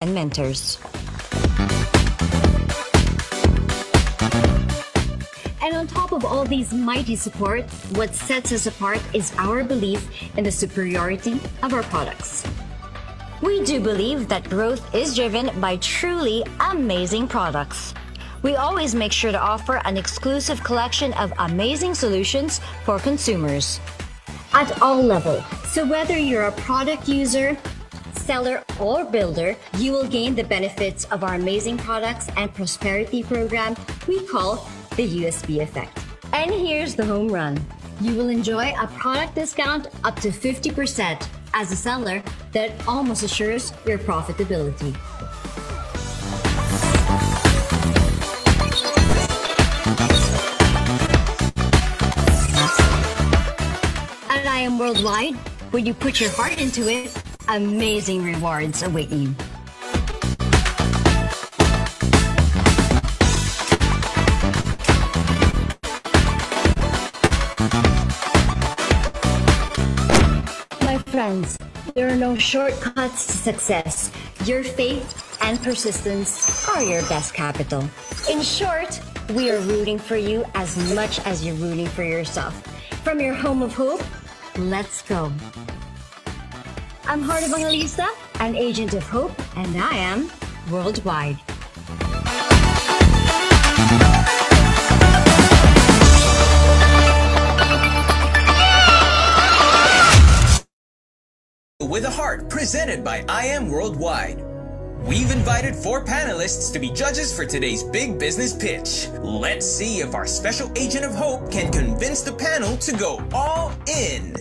and mentors. And on top of all these mighty support, what sets us apart is our belief in the superiority of our products. We do believe that growth is driven by truly amazing products. We always make sure to offer an exclusive collection of amazing solutions for consumers at all levels. So whether you're a product user, seller, or builder, you will gain the benefits of our amazing products and prosperity program we call the USB effect. And here's the home run. You will enjoy a product discount up to 50% as a seller that almost assures your profitability. At I Am Worldwide, when you put your heart into it, amazing rewards await you. My friends, there are no shortcuts to success. Your faith and persistence are your best capital. In short, we are rooting for you as much as you're rooting for yourself. From your home of hope, let's go. I'm Heart Evangelista, an agent of hope, and I am worldwide. With a Heart, presented by I Am Worldwide. We've invited 4 panelists to be judges for today's big business pitch. Let's see if our special agent of hope can convince the panel to go all in.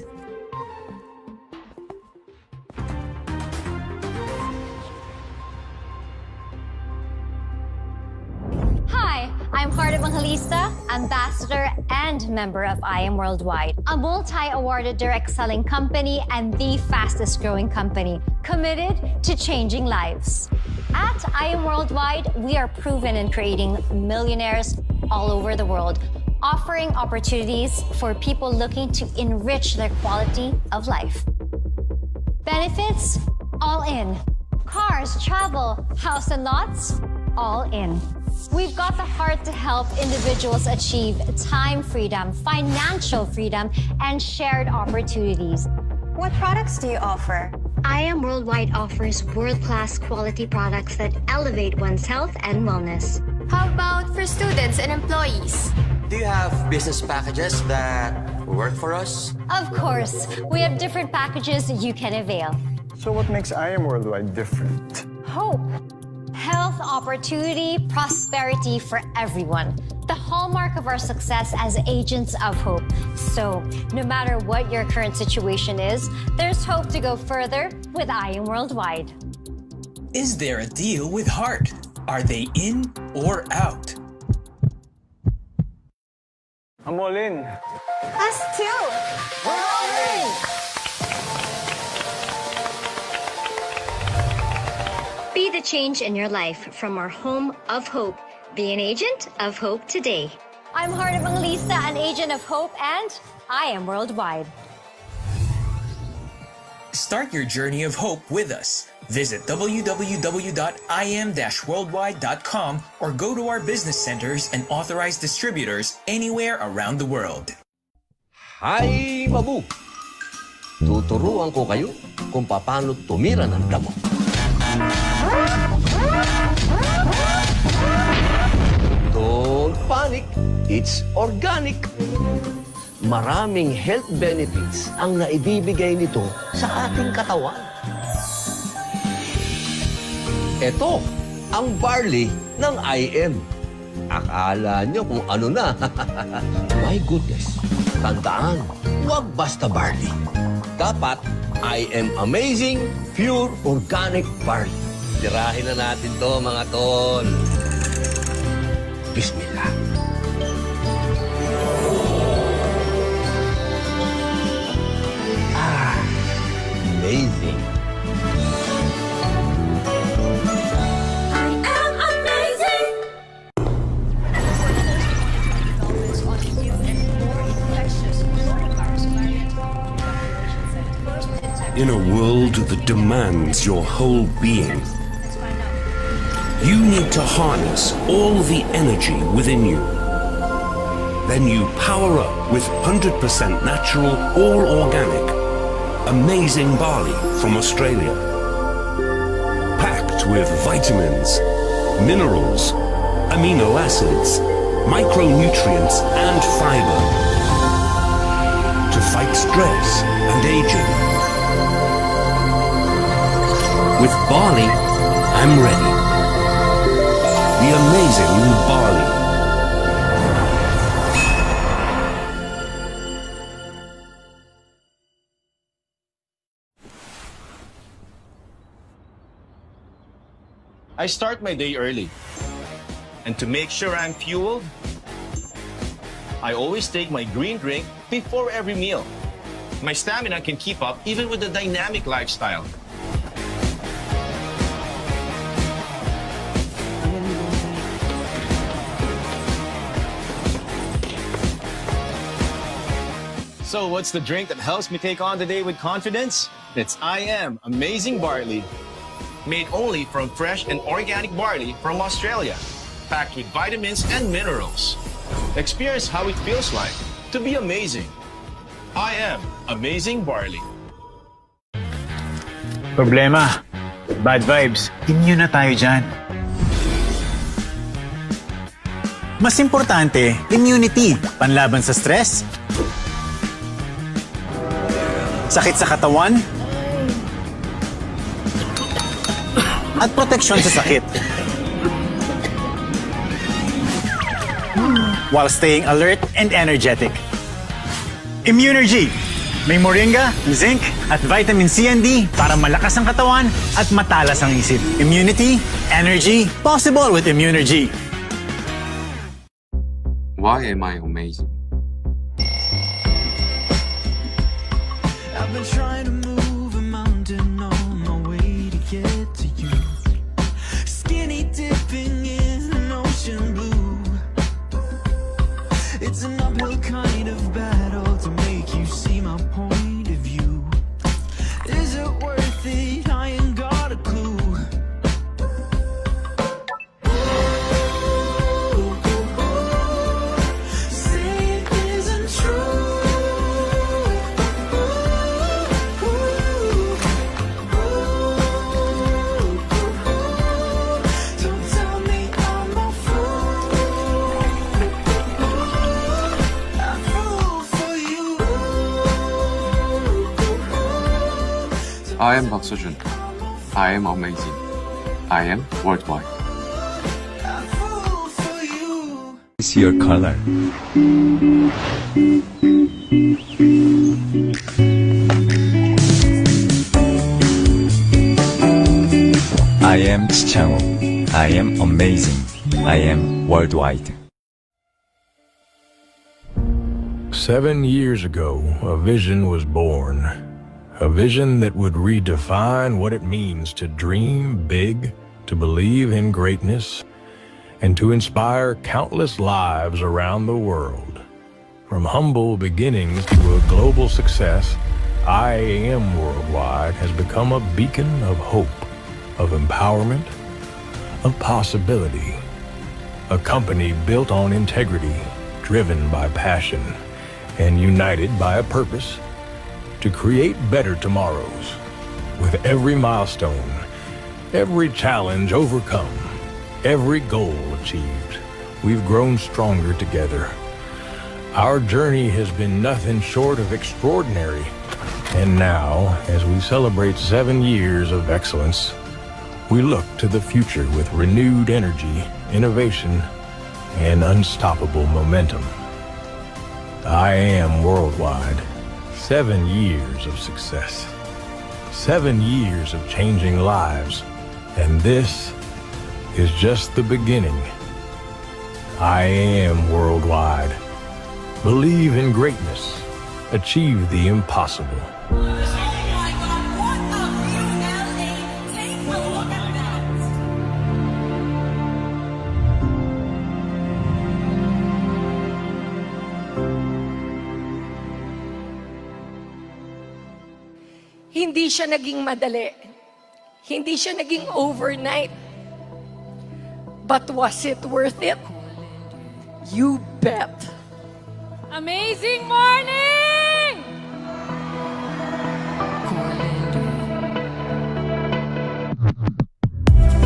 Hi, I'm Heart Evangelista, ambassador and member of I Am Worldwide, a multi-awarded direct selling company and the fastest growing company committed to changing lives. At I Am Worldwide, we are proven in creating millionaires all over the world, offering opportunities for people looking to enrich their quality of life. Benefits? All in. Cars, travel, house and lots? All in. We've got the heart to help individuals achieve time freedom, financial freedom, and shared opportunities. What products do you offer? I Am Worldwide offers world-class quality products that elevate one's health and wellness. How about for students and employees? Do you have business packages that work for us? Of course, we have different packages you can avail. So what makes I Am Worldwide different? Hope. Health, opportunity, prosperity for everyone. The hallmark of our success as agents of hope. So, no matter what your current situation is, there's hope to go further with I Am Worldwide. Is there a deal with Heart? Are they in or out? I'm all in. Us too! We're all in! Be the change in your life from our home of hope. Be an agent of hope today. I'm Heart Evangelista, an agent of hope, and I Am Worldwide. Start your journey of hope with us. Visit www.im-worldwide.com or go to our business centers and authorized distributors anywhere around the world. Hi, Babu! Tuturuan ko kayo kung paano tumira ng damo. Don't panic, it's organic. Maraming health benefits ang naibibigay nito sa ating katawan. Ito, ang barley ng IM. Akala nyo kung ano na. My goodness, tandaan, huwag basta barley. Dapat IM Amazing Pure Organic Barley. Tirahin na natin to, mga tol. Bismillah. Amazing. I am amazing! In a world that demands your whole being, You need to harness all the energy within you. Then you power up with 100% natural, all organic, amazing barley from Australia. Packed with vitamins, minerals, amino acids, micronutrients and fiber to fight stress and aging. With barley, I'm ready. The amazing new barley. I start my day early. And to make sure I'm fueled, I always take my green drink before every meal. My stamina can keep up even with a dynamic lifestyle. So what's the drink that helps me take on the day with confidence? It's I.M. Amazing Barley. Made only from fresh and organic barley from Australia. Packed with vitamins and minerals. Experience how it feels like to be amazing. I.M. Amazing Barley. Problema. Bad vibes. Immune na tayo dyan. Mas importante, immunity. Panlaban sa stress, sakit sa katawan, at proteksyon sa sakit. While staying alert and energetic. Immunergy. May moringa, zinc, at vitamin C and D para malakas ang katawan at matalas ang isip. Immunity, energy, possible with Immunergy. Why am I amazing? I've been trying to move a mountain on my way to get to you. Skinny dipping in an ocean blue. It's an uphill kind of battle to make you see my point of view. Is it worth it? I ain't got a clue. Say it isn't true. Don't tell me I'm a fool. I fall for you. I am Park Seo-joon. I am amazing. I am worldwide. I fall for you. Is your color. I am Chichang-woo. I am amazing. I am worldwide. 7 years ago, a vision was born. A vision that would redefine what it means to dream big, to believe in greatness, and to inspire countless lives around the world. From humble beginnings to a global success, I.AM Worldwide has become a beacon of hope, of empowerment, of possibility. A company built on integrity, driven by passion, and united by a purpose to create better tomorrows. With every milestone, every challenge overcome, every goal achieved, we've grown stronger together. Our journey has been nothing short of extraordinary. And now, as we celebrate 7 years of excellence, we look to the future with renewed energy, innovation, and unstoppable momentum. I.AM Worldwide. 7 years of success. 7 years of changing lives. And this is just the beginning. I.AM Worldwide. Believe in greatness. Achieve the impossible. Hindi siya naging madali. Hindi siya naging overnight. But was it worth it? You bet. Amazing morning!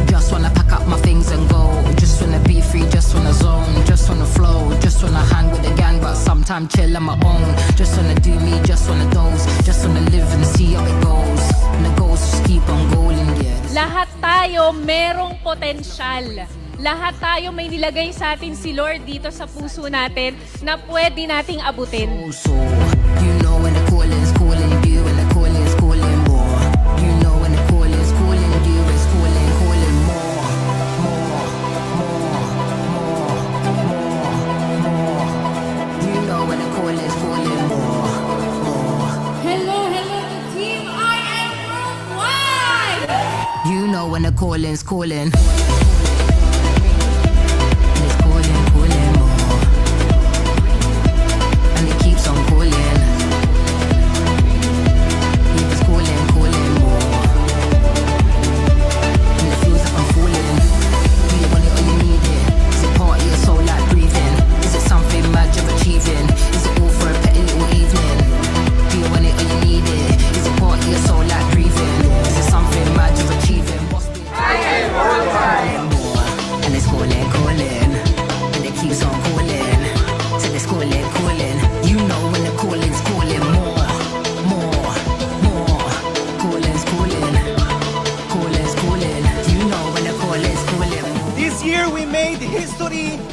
Just wanna pack up my things and go. Just wanna be free, just wanna zone. Just wanna flow, just wanna hang with the gang. But sometimes chill on my own. Just wanna do me, just wanna doze. Just wanna live and see how it goes. And the goals just keep on going, yeah. Lahat tayo merong potensyal. Lahat tayo may nilagay sa atin si Lord dito sa puso natin na pwede nating abutin. So, you know when the calling's calling you, and the calling's calling more. You know when the calling's calling you, it's calling more. You know when the calling's calling more. Hello, team I Am Worldwide! You know when the calling's calling.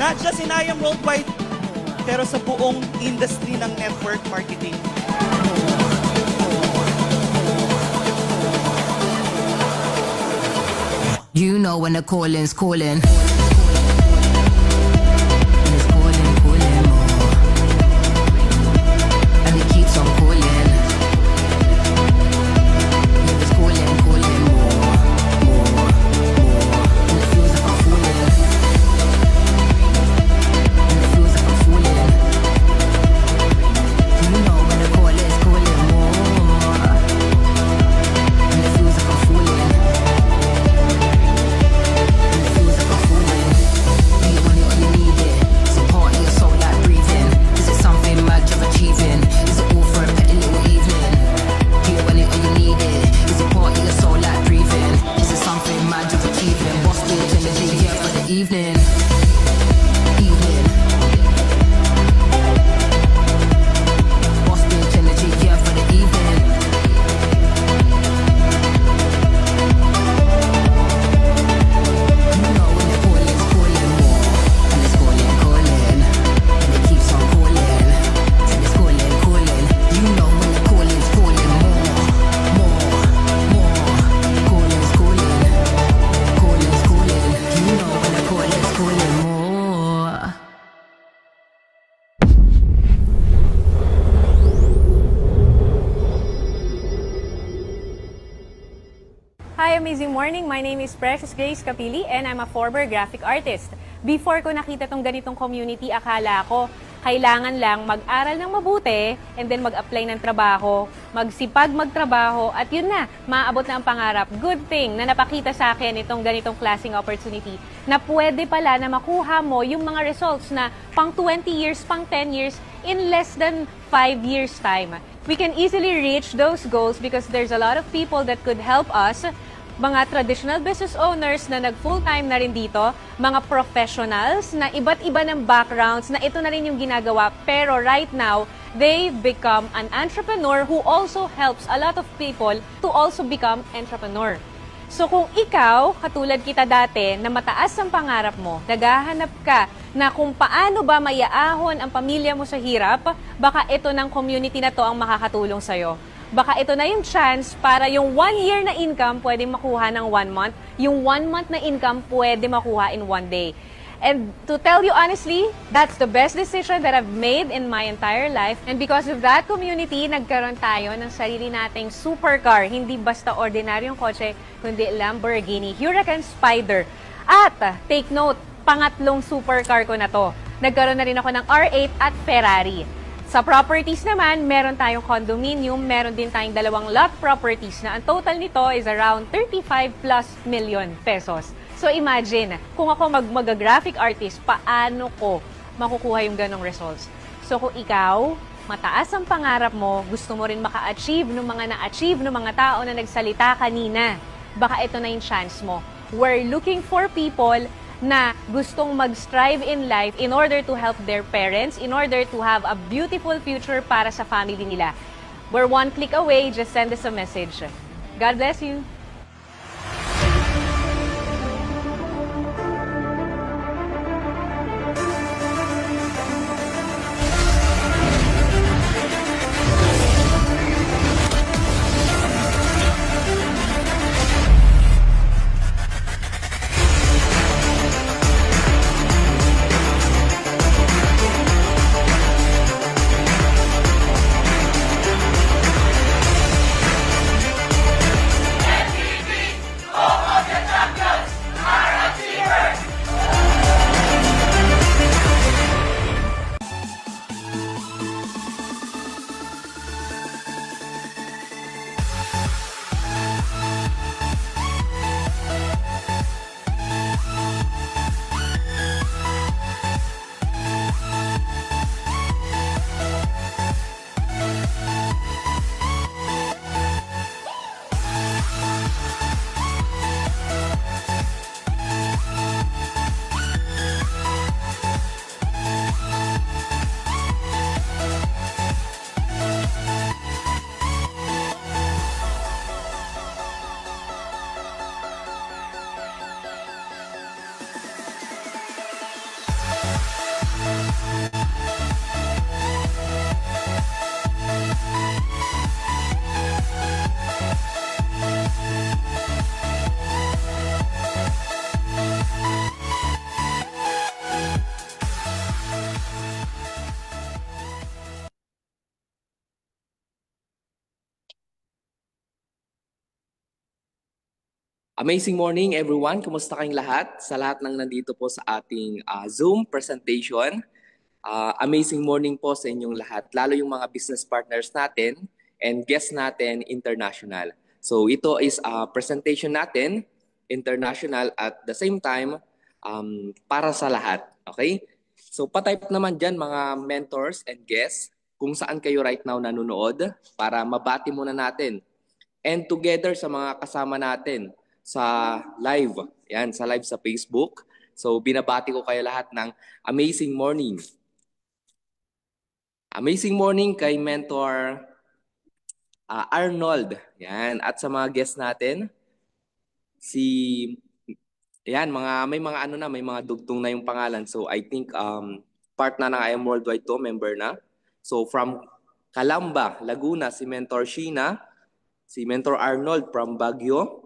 Not just in I Am Worldwide, pero sa buong industry ng network marketing. You know when the calling's calling. Hi, amazing morning. My name is Precious Grace Capili and I'm a former graphic artist. Before ko nakita tong ganitong community, akala ko kailangan lang mag-aral ng mabuti and then mag-apply ng trabaho, magsipag magtrabaho at yun na, maaabot na ang pangarap. Good thing na napakita sa akin itong ganitong klaseng opportunity na pwede pala na makuha mo yung mga results na pang 20 years, pang 10 years in less than 5 years time. We can easily reach those goals because there's a lot of people that could help us. Mga traditional business owners na nag-full-time na rin dito, mga professionals na iba't iba ng backgrounds na ito na rin yung ginagawa. Pero right now, they become an entrepreneur who also helps a lot of people to also become entrepreneur. So kung ikaw, katulad kita dati, na mataas ang pangarap mo, naghahanap ka na kung paano ba mayaahon ang pamilya mo sa hirap, baka ito ng community na to ang makakatulong sa'yo. Baka ito na yung chance para yung 1 year na income pwede makuha ng 1 month, yung 1 month na income pwede makuha in 1 day. And to tell you honestly, that's the best decision that I've made in my entire life. And because of that community, nagkaroon tayo ng sarili nating supercar. Hindi basta ordinaryong kotse, kundi Lamborghini Huracan Spider. At take note, pangatlong supercar ko na to. Nagkaroon na rin ako ng R8 at Ferrari. Sa properties naman, meron tayong condominium, meron din tayong 2 lot properties na ang total nito is around 35+ million pesos. So imagine, kung ako mag-graphic artist, paano ko makukuha yung ganong results? So kung ikaw, mataas ang pangarap mo, gusto mo rin maka-achieve ng mga na-achieve ng mga tao na nagsalita kanina, baka ito na yung chance mo. We're looking for people na gustong mag-strive in life in order to help their parents, in order to have a beautiful future para sa family nila. We're one click away, just send us a message. God bless you. Amazing morning everyone. Kumusta kayong lahat? Sa lahat ng nandito po sa ating Zoom presentation. Amazing morning po sa inyong lahat. Lalo yung mga business partners natin and guests natin international. So ito is a presentation natin international at the same time para sa lahat. Okay? So patype naman dyan mga mentors and guests kung saan kayo right now nanonood para mabati muna natin. And together sa mga kasama natin sa live, yan, sa live sa Facebook. So binabati ko kayo lahat ng amazing morning. Amazing morning kay Mentor Arnold. Yan, at sa mga guests natin, yan, may mga ano na, may mga dugtong na yung pangalan. So I think part na ng I Am Worldwide to, member na. So from Calamba, Laguna, si Mentor Sheena, si Mentor Arnold from Baguio,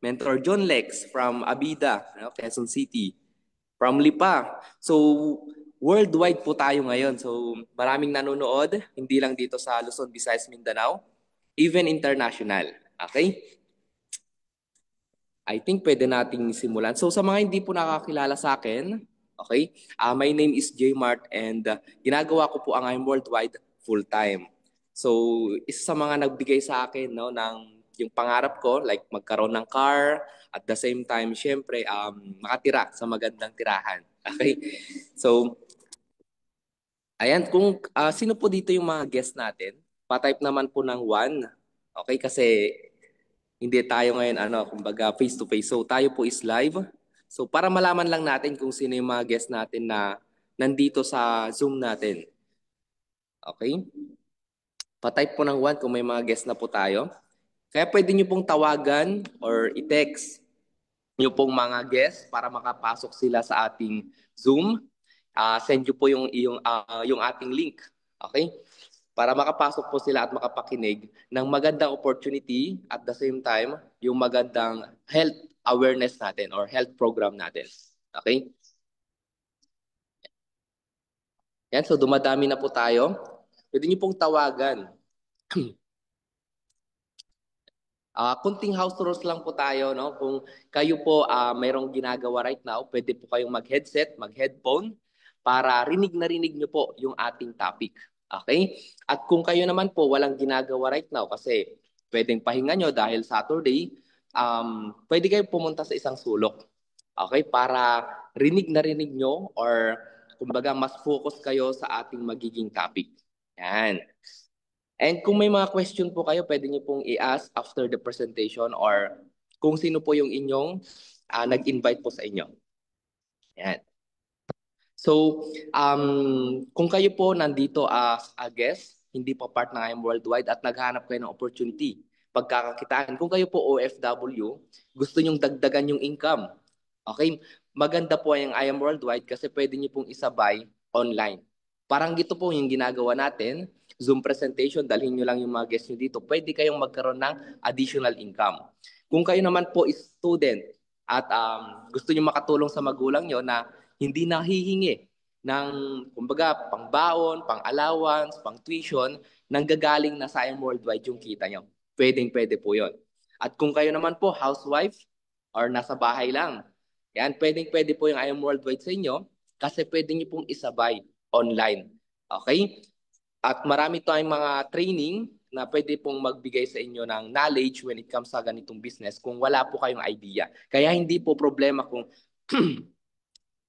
Mentor John Lex from Abida, Quezon City, from Lipa. So worldwide po tayo ngayon. So maraming nanonood, hindi lang dito sa Luzon, Visayas, Mindanao, even international. Okay? I think pwede nating simulan. So sa mga hindi po nakakilala sa akin, okay, my name is J Mart and ginagawa ko po ang I'm Worldwide full-time. So isa sa mga nagbigay sa akin ng yung pangarap ko, like magkaroon ng car, at the same time, syempre, makatira sa magandang tirahan. Okay? So, ayan, kung sino po dito yung mga guests natin, patype naman po ng 1. Okay? Kasi hindi tayo ngayon, kumbaga face-to-face. So, tayo po is live. So, para malaman lang natin kung sino yung mga guests natin na nandito sa Zoom natin. Okay? Patype po ng 1 kung may mga guests na po tayo. Kaya pwede nyo pong tawagan or i-text nyo pong mga guests para makapasok sila sa ating Zoom. Send nyo po yung ating link. Okay? Para makapasok po sila at makapakinig ng magandang opportunity at the same time, yung magandang health awareness natin or health program natin. Okay? Yan, so dumadami na po tayo. Pwede nyo pong tawagan. Kunting house rules lang po tayo, no? Kung kayo po mayroong ginagawa right now, pwede po kayong mag-headset, mag-headphone para rinig na rinig nyo po yung ating topic. Okay? At kung kayo naman po walang ginagawa right now kasi pwedeng pahinga nyo dahil Saturday, pwede kayo pumunta sa isang sulok. Okay, para rinig na rinig nyo or kumbaga mas focus kayo sa ating magiging topic. Yan. And kung may mga question po kayo, pwede nyo pong i-ask after the presentation or kung sino po yung inyong nag-invite po sa inyo. Yan. So, kung kayo po nandito as a guest, hindi pa part ng IM Worldwide at naghahanap kayo ng opportunity, pagkakakitaan, kung kayo po OFW, gusto nyong dagdagan yung income, okay, maganda po yung IM Worldwide kasi pwede nyo pong isabay online. Parang gito po yung ginagawa natin, Zoom presentation, dalhin nyo lang yung mga guests nyo dito, pwede kayong magkaroon ng additional income. Kung kayo naman po is student at gusto nyo makatulong sa magulang nyo na hindi nahihingi ng, kumbaga, pang-baon, pang-allowance, pang-tuition, nanggagaling na sa IM Worldwide yung kita nyo. Pwedeng-pwede po yon. At kung kayo naman po, housewife, or nasa bahay lang, yan, pwedeng-pwede po yung IM Worldwide sa inyo kasi pwede nyo pong isabay online. Okay? At marami tayong mga training na pwede pong magbigay sa inyo ng knowledge when it comes sa ganitong business kung wala po kayong idea. Kaya hindi po problema kung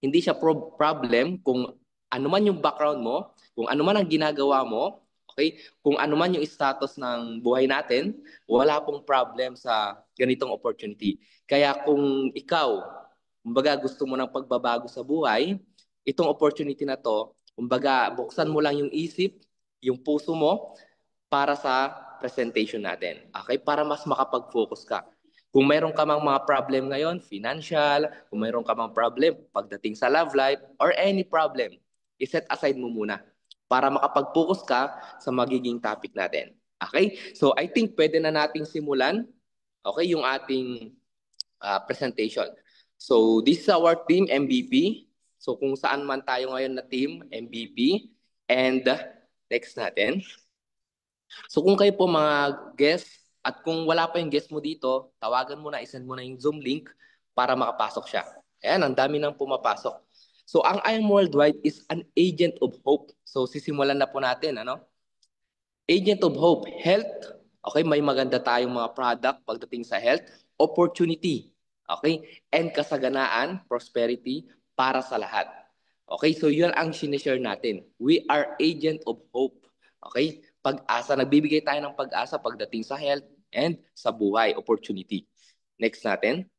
hindi siya problem kung ano man yung background mo, kung ano man ang ginagawa mo, okay? Kung ano man yung status ng buhay natin, wala pong problem sa ganitong opportunity. Kaya kung ikaw, kumbaga gusto mo ng pagbabago sa buhay, itong opportunity na to, kumbaga buksan mo lang yung isip, yung puso mo para sa presentation natin. Okay? Para mas makapag-focus ka. Kung mayroon ka mang mga problem ngayon, financial, kung mayroon ka mang problem pagdating sa love life, or any problem, iset aside mo muna para makapag-focus ka sa magiging topic natin. Okay? So I think pwede na nating simulan, okay, yung ating presentation. So this is our team MVP. So kung saan man tayo ngayon na team MVP. And next natin. So kung kayo po mga guests, at kung wala pa yung guest mo dito, tawagan mo na, isend mo na yung Zoom link para makapasok siya. Ayan, ang dami nang pumapasok. So ang IM Worldwide is an agent of hope. So sisimulan na po natin, ano? Agent of hope, health. Okay, may maganda tayong mga product pagdating sa health, opportunity, okay? And kasaganaan, prosperity para sa lahat. Okay, so yun ang sinishare natin. We are agent of hope. Okay? Pag-asa, nagbibigay tayo ng pag-asa pagdating sa health and sa buhay, opportunity. Next natin.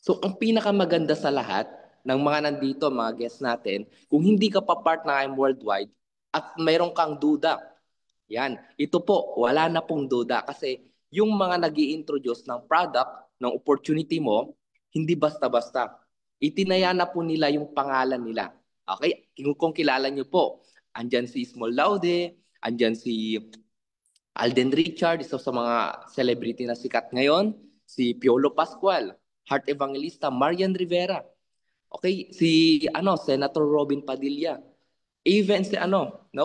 So, ang pinakamaganda sa lahat ng mga nandito, mga guests natin, kung hindi ka pa part ng IM Worldwide at mayroon kang duda, yan, ito po, wala na pong duda kasi yung mga nag-i-introduce ng product, ng opportunity mo, hindi basta-basta. Itinaya na po nila yung pangalan nila. Okay? Kung kilala nyo po, andyan si Small Laude, andyan si Alden Richard, isa sa mga celebrity na sikat ngayon, si Piolo Pascual, Heart Evangelista, Marian Rivera, okay, si Senator Robin Padilla, even si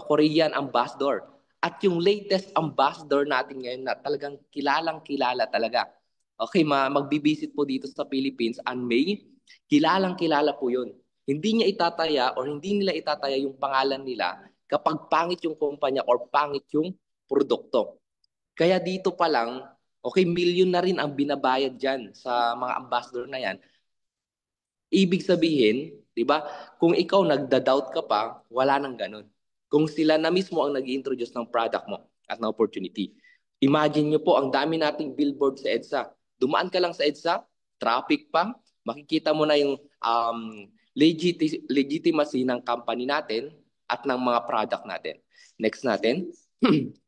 Korean ambassador, at yung latest ambassador natin ngayon na talagang kilalang-kilala talaga. Okay, magbibisit po dito sa Philippines on May, kilalang-kilala po yun. Hindi niya itataya or hindi nila itataya yung pangalan nila kapag pangit yung kumpanya or pangit yung produkto. Kaya dito pa lang, okay, milyon na rin ang binabayad dyan sa mga ambassador na yan. Ibig sabihin, di ba, kung ikaw nagda-doubt ka pa, wala nang ganun. Kung sila na mismo ang nag-i-introduce ng product mo at ng opportunity. Imagine nyo po, ang dami nating billboard sa EDSA. Dumaan ka lang sa EDSA, traffic pa, makikita mo na yung legitimacy ng company natin at ng mga product natin. Next natin,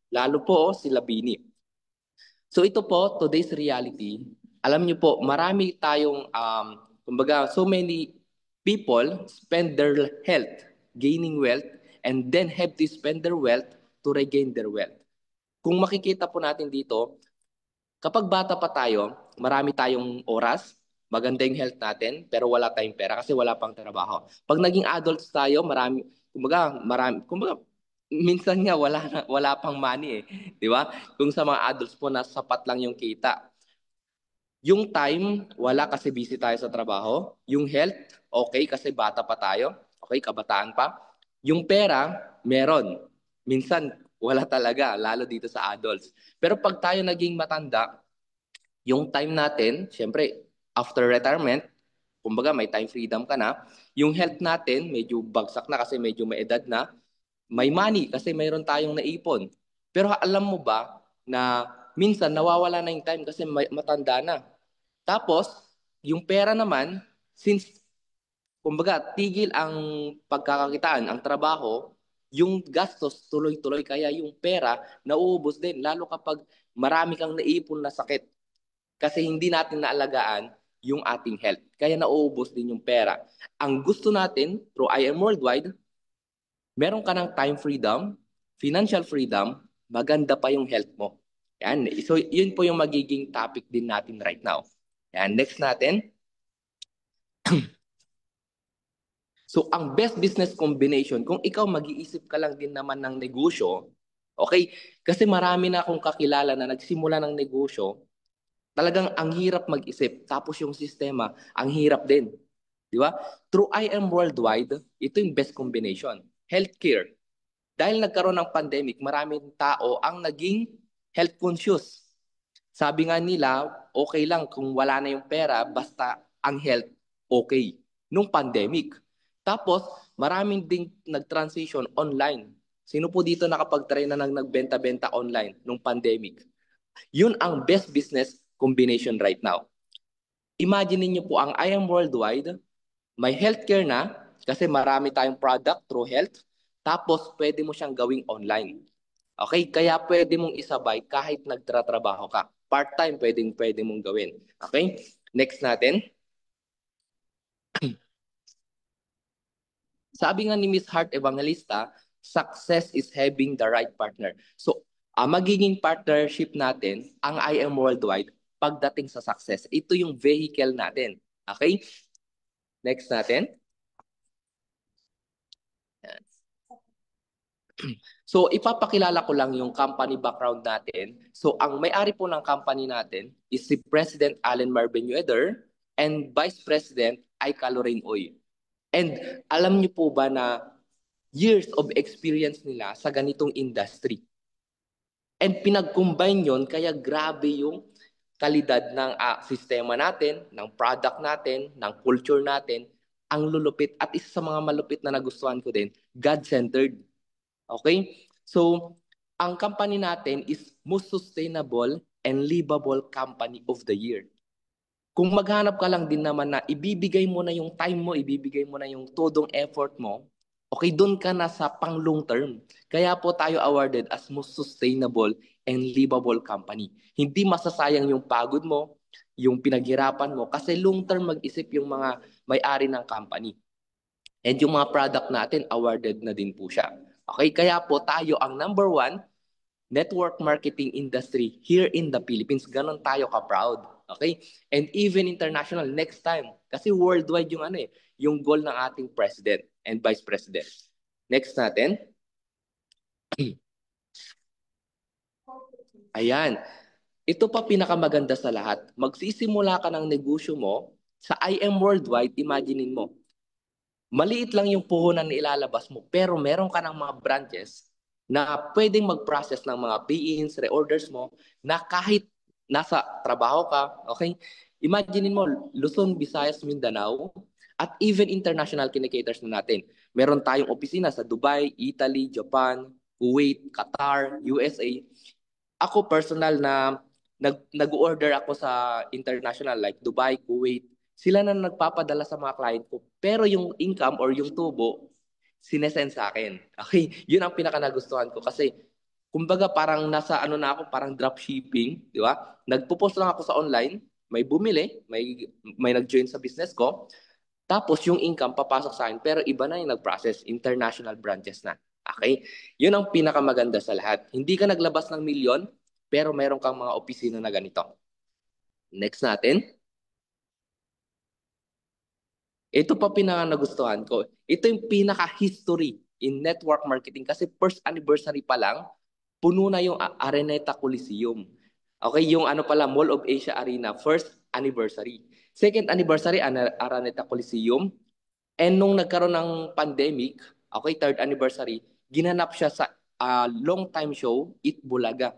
lalo po si Labini. So ito po, today's reality. Alam niyo po, marami tayong, kumbaga, so many people spend their health gaining wealth and then have to spend their wealth to regain their wealth. Kung makikita po natin dito, kapag bata pa tayo, marami tayong oras, maganda yung health natin, pero wala tayong pera kasi wala pang trabaho. Pag naging adults tayo, kumbaga, minsan nga wala pang money eh, di ba? Kung sa mga adults po na sapat lang yung kita. Yung time, wala kasi busy tayo sa trabaho. Yung health, okay kasi bata pa tayo, okay, kabataan pa. Yung pera, meron. Minsan wala talaga, lalo dito sa adults. Pero pag tayo naging matanda, Yung time natin, syempre, after retirement, kumbaga may time freedom ka na. Yung health natin, medyo bagsak na kasi medyo may edad na. May money kasi mayroon tayong naipon. Pero alam mo ba na minsan nawawala na yung time kasi matanda na. Tapos, yung pera naman, since kumbaga tigil ang pagkakakitaan, ang trabaho, yung gastos tuloy-tuloy kaya yung pera nauubos din lalo kapag marami kang naipon na sakit. Kasi hindi natin naalagaan yung ating health. Kaya nauubos din yung pera. Ang gusto natin through IM Worldwide, meron ka ng time freedom, financial freedom, maganda pa yung health mo. Yan. So, yun po yung magiging topic din natin right now. Yan. Next natin. So, ang best business combination, kung ikaw mag-iisip ka lang din naman ng negosyo, okay? Kasi marami na akong kakilala na nagsimula ng negosyo, talagang ang hirap mag-isip. Tapos yung sistema, ang hirap din. Di ba? Through IM Worldwide, ito yung best combination. Healthcare. Dahil nagkaroon ng pandemic, maraming tao ang naging health conscious. Sabi nga nila, okay lang kung wala na yung pera, basta ang health okay. Nung pandemic. Tapos, maraming ding nag-transition online. Sino po dito nakapag-try na nagbenta-benta online nung pandemic? Yun ang best business combination right now. Imagine niyo po ang IM Worldwide, may healthcare na kasi marami tayong product through health, tapos pwede mo siyang gawing online. Okay? Kaya pwede mong isabay kahit nagtratrabaho ka. Part-time pwede mong gawin. Okay? Next natin. Sabi nga ni Miss Hart Evangelista, success is having the right partner. So, ang magiging partnership natin, ang IM Worldwide, pagdating sa success. Ito yung vehicle natin. Okay? Next natin. So, ipapakilala ko lang yung company background natin. So, ang may-ari po ng company natin is si President Allen Marvin Ueder and Vice President Aika Lorraine Oy. And alam niyo po ba na years of experience nila sa ganitong industry? And pinag-combine yun, kaya grabe yung kalidad ng sistema natin, ng product natin, ng culture natin, ang lulupit. At isa sa mga malupit na nagustuhan ko din, God-centered. Okay? So, ang company natin is most sustainable and livable company of the year. Kung maghanap ka lang din naman na ibibigay mo na yung time mo, ibibigay mo na yung todong effort mo, okay, doon ka na sa pang long term. Kaya po tayo awarded as most sustainable and livable company. Hindi masasayang yung pagod mo, yung pinaghirapan mo, kasi long term mag-isip yung mga may-ari ng company. And yung mga product natin, awarded na din po siya. Okay, kaya po tayo ang number 1 network marketing industry here in the Philippines. Ganon tayo ka-proud. Okay? And even international next time. Kasi worldwide yung yung goal ng ating president and vice president. Next natin. Ayan. Ito pa pinakamaganda sa lahat. Magsisimula ka ng negosyo mo sa IM Worldwide, imaginein mo. Maliit lang yung puhunan na ilalabas mo, pero meron ka ng mga branches na pwedeng mag-process ng mga pay-ins, reorders mo, na kahit nasa trabaho ka, okay? Imagine mo, Luzon, Visayas, Mindanao, at even international communicators na natin. Meron tayong opisina sa Dubai, Italy, Japan, Kuwait, Qatar, USA. Ako personal na nag-order ako sa international like Dubai, Kuwait. Sila na nagpapadala sa mga client ko. Pero yung income or yung tubo, sinesend sa akin. Okay? Yun ang pinaka-nagustuhan ko kasi kumbaga parang nasa na ako, parang dropshipping, di ba? Nagpo-post lang ako sa online, may bumili, may nag-join sa business ko, tapos yung income papasok sa akin, pero iba na yung nag-process, international branches na. Okay? Yun ang pinakamaganda sa lahat. Hindi ka naglabas ng milyon, pero meron kang mga opisina na ganito. Next natin. Ito pa pinaka-nagustuhan ko. Ito yung pinaka-history in network marketing kasi first anniversary pa lang, puno na yung Araneta Coliseum. Okay, yung Mall of Asia Arena, first anniversary. Second anniversary, Araneta Coliseum. And nung nagkaroon ng pandemic, okay, third anniversary, ginanap siya sa long time show, Eat Bulaga.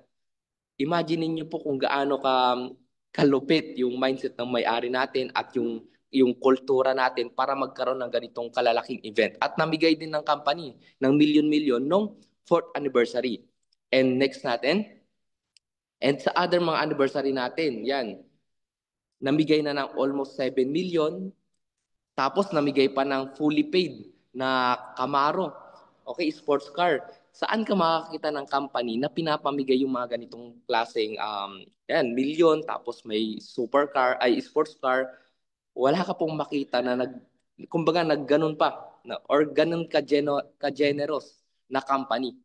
Imagine niyo po kung gaano ka kalupit yung mindset ng may-ari natin at yung kultura natin para magkaroon ng ganitong kalalaking event. At namigay din ng company ng milyon-milyon nung 4th anniversary. And next natin, and sa other mga anniversary natin, yan, namigay na ng almost 7 million, tapos namigay pa ng fully paid na Camaro, okay, sports car. Saan ka makakita ng company na pinapamigay yung mga ganitong klaseng yan, milyon, tapos may supercar, ay sports car, wala ka pong makita na kumbaga nagganon pa, or ganon ka-generous na company.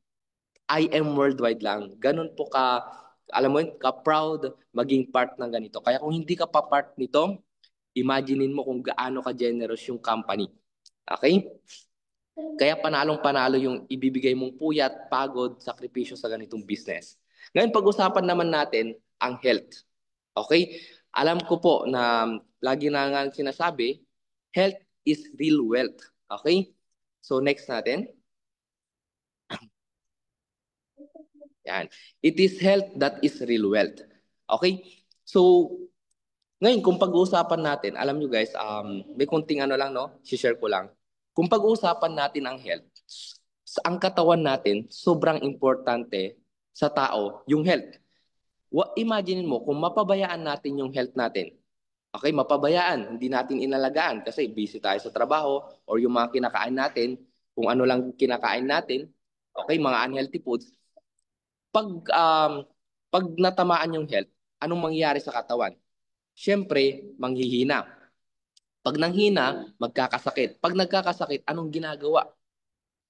I am worldwide lang. Ganon po alam mo yun, ka-proud maging part ng ganito. Kaya kung hindi ka pa part nito, imaginein mo kung gaano ka-generous yung company. Okay? Kaya panalong-panalo yung ibibigay mong puyat, pagod, sakripisyo sa ganitong business. Ngayon, pag-usapan naman natin ang health. Okay? Alam ko po na lagi na nga sinasabi, health is real wealth. Okay? So next natin. Yan. It is health that is real wealth. Okay? So, ngayon, kung pag-uusapan natin, alam nyo guys, may kunting lang, no? Share ko lang. Kung pag-uusapan natin ang health, ang katawan natin, sobrang importante sa tao, yung health. Imagine mo, kung mapabayaan natin yung health natin, okay, mapabayaan, hindi natin inalagaan kasi busy tayo sa trabaho or yung mga kinakain natin, kung ano lang kinakain natin, okay, mga unhealthy foods, pag natamaan yung health, anong mangyayari sa katawan? Siyempre, manghihina. Pag nanghina, magkakasakit. Pag nagkakasakit, anong ginagawa?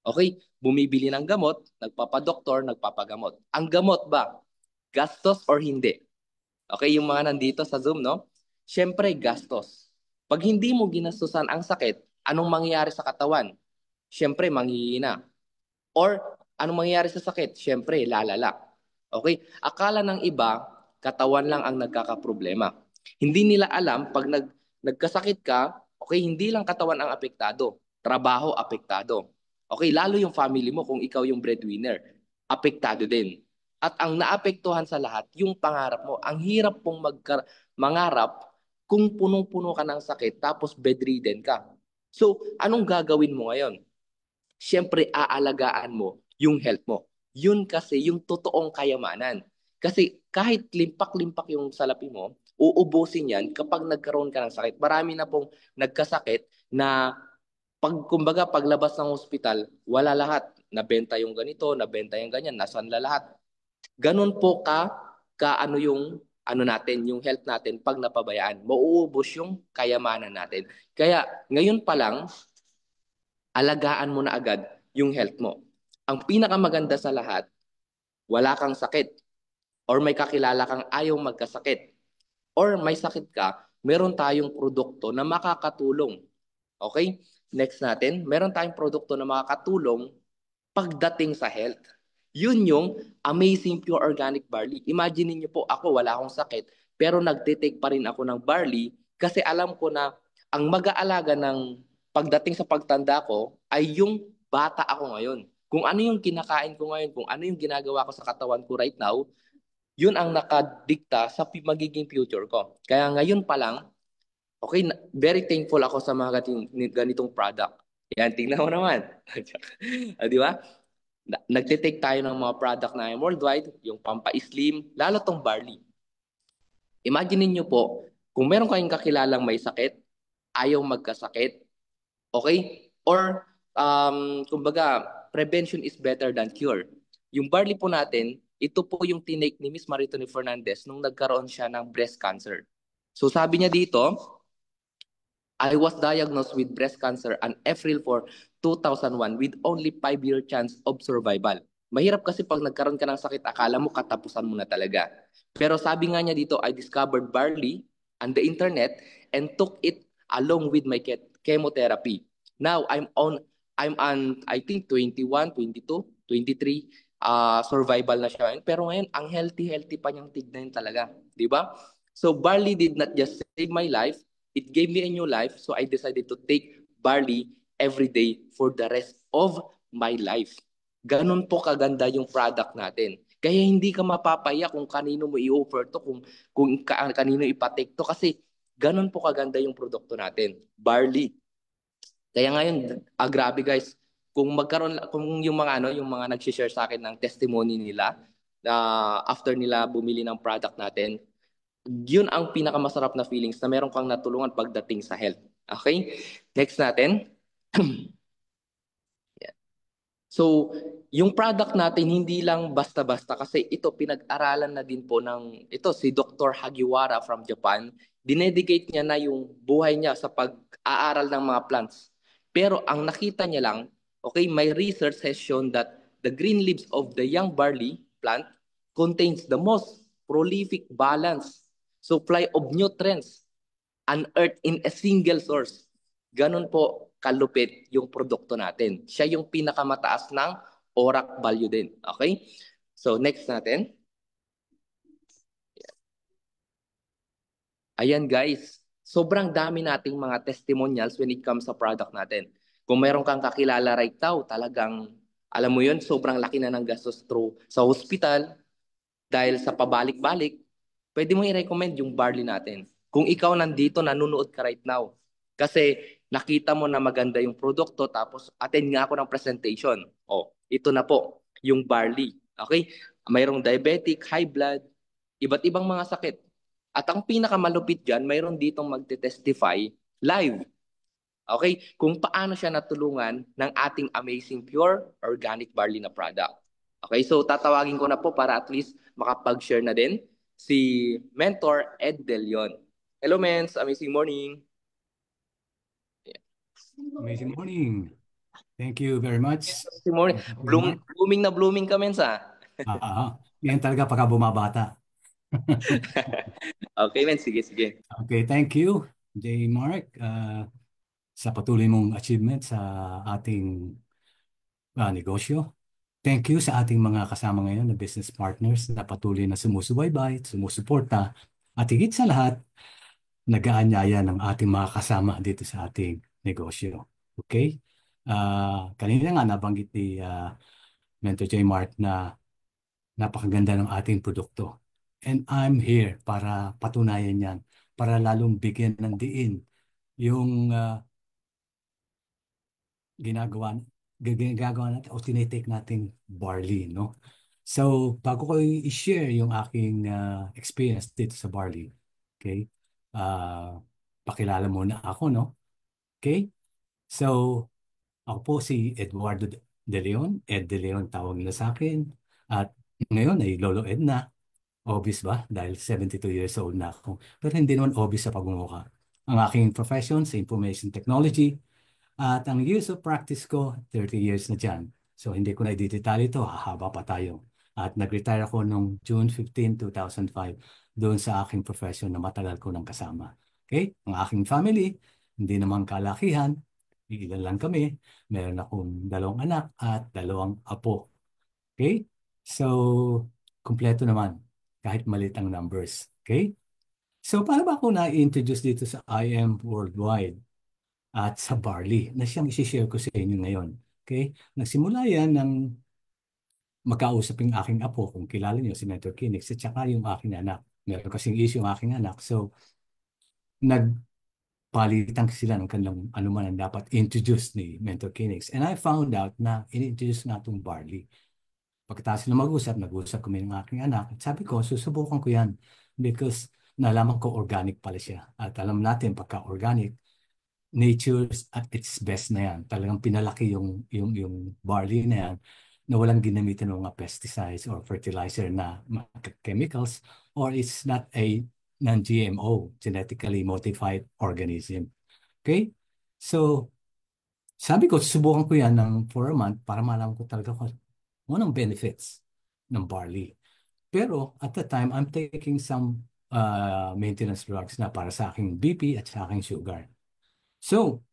Okay, bumibili ng gamot, nagpapadoktor, nagpapagamot. Ang gamot ba? Gastos or hindi? Okay, yung mga nandito sa Zoom, no? Siyempre, gastos. Pag hindi mo ginastusan ang sakit, anong mangyayari sa katawan? Siyempre, manghihina. Or, anong mangyayari sa sakit? Siyempre, lalala. Okay? Akala ng iba, katawan lang ang nagkakaproblema. Hindi nila alam, pag nagkasakit ka, okay, hindi lang katawan ang apektado. Trabaho, apektado. Okay, lalo yung family mo, kung ikaw yung breadwinner, apektado din. At ang naapektuhan sa lahat, yung pangarap mo. Ang hirap pong mangarap kung punong-puno ka ng sakit tapos bedridden ka. So, anong gagawin mo ngayon? Siyempre, aalagaan mo yung health mo. Yun kasi yung totoong kayamanan. Kasi kahit limpak-limpak yung salapi mo, uubusin yan kapag nagkaroon ka ng sakit. Marami na pong nagkasakit na kumbaga paglabas ng ospital, wala lahat. Nabenta yung ganito, nabenta yung ganyan, nasan lahat. Ganun po natin, yung health natin pag napabayaan. Mauubos yung kayamanan natin. Kaya ngayon pa lang, alagaan mo na agad yung health mo. Ang pinakamaganda sa lahat, wala kang sakit. Or may kakilala kang ayaw magkasakit. Or may sakit ka, meron tayong produkto na makakatulong. Okay? Next natin, meron tayong produkto na makakatulong pagdating sa health. Yun yung Amazing Pure Organic Barley. Imagine niyo po, ako wala akong sakit, pero nagtitake pa rin ako ng barley kasi alam ko na ang mag-aalaga ng pagdating sa pagtanda ko ay yung bata ako ngayon. Kung ano yung kinakain ko ngayon, kung ano yung ginagawa ko sa katawan ko right now, yun ang nakadikta sa magiging future ko. Kaya ngayon pa lang, okay, very thankful ako sa mga ganitong product. Yan, tingnan mo naman. Di ba? Nagtitake tayo ng mga product na worldwide, yung pampa-slim, lalo tong barley. Imagine niyo po, kung meron kayong kakilalang may sakit, ayaw magkasakit, okay? Or, kumbaga, prevention is better than cure. Yung barley po natin, ito po yung tinake ni Miss Maritoni Fernandez nung nagkaroon siya ng breast cancer. So sabi niya dito, I was diagnosed with breast cancer on April 4, 2001 with only 5-year chance of survival. Mahirap kasi pag nagkaroon ka ng sakit, akala mo katapusan mo na talaga. Pero sabi nga niya dito, I discovered barley on the internet and took it along with my chemotherapy. Now, I'm on, I think, 21, 22, 23, survival na siya. Pero ngayon, ang healthy pa niyang tignan talaga. Di ba? So, barley did not just save my life, it gave me a new life, so I decided to take barley every day for the rest of my life. Ganun po kaganda yung product natin. Kaya hindi ka mapapaya kung kanino mo i-offer to, kung kanino ipatake to kasi ganun po kaganda yung produkto natin, barley. Kaya ngayon, grabe guys, kung yung mga yung mga nag-share sa akin ng testimony nila after nila bumili ng product natin, yun ang pinakamasarap na feelings na meron kang natulungan pagdating sa health. Okay? Next natin. So, yung product natin hindi lang basta-basta kasi ito pinag-aralan na din po ng si Dr. Hagiwara from Japan. Dinedicate niya na yung buhay niya sa pag-aaral ng mga plants. Pero ang nakita niya lang, okay, my research has shown that the green leaves of the young barley plant contains the most prolific balance supply of nutrients unearthed in a single source. Ganun po kalupit yung produkto natin. Siya yung pinakamataas ng ORAC value din. Okay? So, next natin. Ayan guys, sobrang dami nating mga testimonials when it comes sa product natin. Kung mayroon kang kakilala right now, talagang, alam mo yun, sobrang laki na ng gastos through sa hospital dahil sa pabalik-balik, pwede mo i-recommend yung barley natin. Kung ikaw nandito, nanonood ka right now, kasi nakita mo na maganda yung produkto, tapos attend nga ako ng presentation. Ito na po, yung barley. Okay? Mayroong diabetic, high blood, iba't ibang mga sakit. At ang pinakamalupit dyan, mayroon ditong magte-testify live. Okay? Kung paano siya natulungan ng ating amazing pure organic barley na product. Okay? So tatawagin ko na po para at least makapag-share na din si Mentor Ed De Leon. Hello, Mens. Amazing morning. Amazing morning. Thank you very much. Amazing morning. Blooming na blooming ka, Mens, ha? Yan talaga pagka bumabata. Okay, Mens. Sige. Okay, thank you, J. Mark, sa patuloy mong achievement sa ating negosyo. Thank you sa ating mga kasama ngayon na business partners na patuloy na sumusubaybay, sumusuporta, at higit sa lahat, nag-aanyaya ng ating mga kasama dito sa ating negosyo. Okay? Kanina nga nabanggit ni Mentor J. Mark na napakaganda ng ating produkto. And I'm here para patunayan yan, para lalong bigyan ng diin yung ginagawa natin o tinitake nating barley, no? So, bago ko i-share yung aking experience dito sa barley, okay? Pakilala muna ako, no? Okay? So, ako po si Eduardo De Leon. Ed De Leon tawag nila sa akin. At ngayon ay Lolo Ed na. Obvious ba? Dahil 72 years old na ako. Pero hindi naman obvious sa pagmumukha. Ang aking profession sa information technology. At ang years of practice ko, 30 years na dyan. So, hindi ko na i-detalye ito. Hahaba pa tayo. At nag-retire ako noong June 15, 2005 doon sa aking profession na matagal ko nang kasama. Okay? Ang aking family, hindi naman kalakihan. Ilan lang kami. Meron akong 2 anak at 2 apo. Okay? So, kumpleto naman. Kahit maliit ang numbers. Okay? So, paano ba ako na-introduce dito sa IM Worldwide at sa barley na siyang isi-share ko sa inyo ngayon? Okay? Nagsimula yan ng magkausap yung aking apo, kung kilala niyo si Mentor Kinix, at saka yung aking anak. Meron kasing issue yung aking anak. So, nagpalitan sila ng kanilang anuman ang dapat introduce ni Mentor Kinix. And I found out na in-introduce nga itong barley. Pagkatapos na nag-usap kami ng aking anak. At sabi ko, susubukan ko yan because nalaman ko organic pala siya. At alam natin, pagka organic, nature's at its best na yan. Talagang pinalaki yung barley na yan na walang ginamitan ng mga pesticides or fertilizer na chemicals, or it's not a non-GMO, genetically modified organism. Okay? So, sabi ko, susubukan ko yan for a month para malaman ko talaga kung anong benefits ng barley. Pero, at the time, I'm taking some maintenance drugs na para sa aking BP at sa aking sugar. So,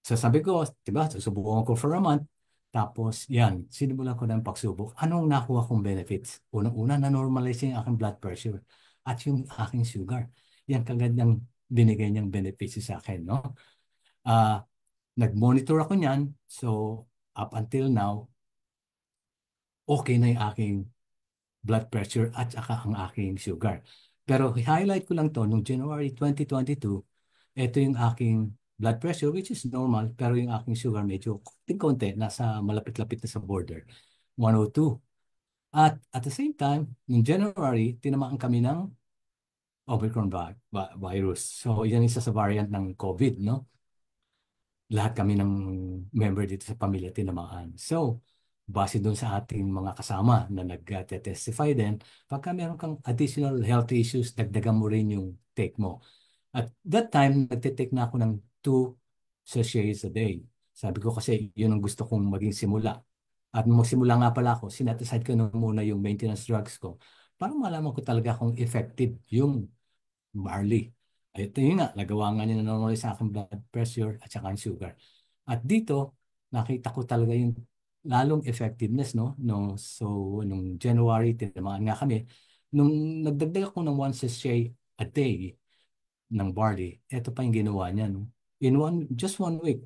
sasabi ko, diba, susubukan ko for a month. Tapos, yan, sinimulan ko ng pagsubok. Anong nakuha kong benefits? Unang-una, na-normalize yung aking blood pressure at yung aking sugar. Yan kagandang binigay niyang benefits sa akin, no? Nag-monitor ako niyan. So, up until now, okay na yung aking blood pressure at saka ang aking sugar. Pero highlight ko lang to, noong January 2022, ito yung aking blood pressure, which is normal, pero yung aking sugar medyo konti, nasa malapit-lapit na sa border, 102. At the same time, noong January, tinamaan kami ng Omicron virus. So, yan isa sa variant ng COVID, no? Lahat kami ng member dito sa pamilya tinamaan. So, base doon sa ating mga kasama na nag-testify din, pagka meron kang additional health issues, dagdagan mo rin yung take mo. At that time, nagtitake na ako ng 2 sachets a day. Sabi ko kasi yun ang gusto kong maging simula. At nung magsimula nga pala ako, set-aside ko na muna yung maintenance drugs ko para malaman ko talaga kung effective yung barley. Ito yun nga, nagawa nga niya na normally sa aking blood pressure at saka yung sugar. At dito, nakita ko talaga yung lalong effectiveness, no? So, nung January, tinamaan nga kami. Nung nagdagdag ako ng 1 sachet a day ng barley, ito pa yung ginawa niya, no? In just one week,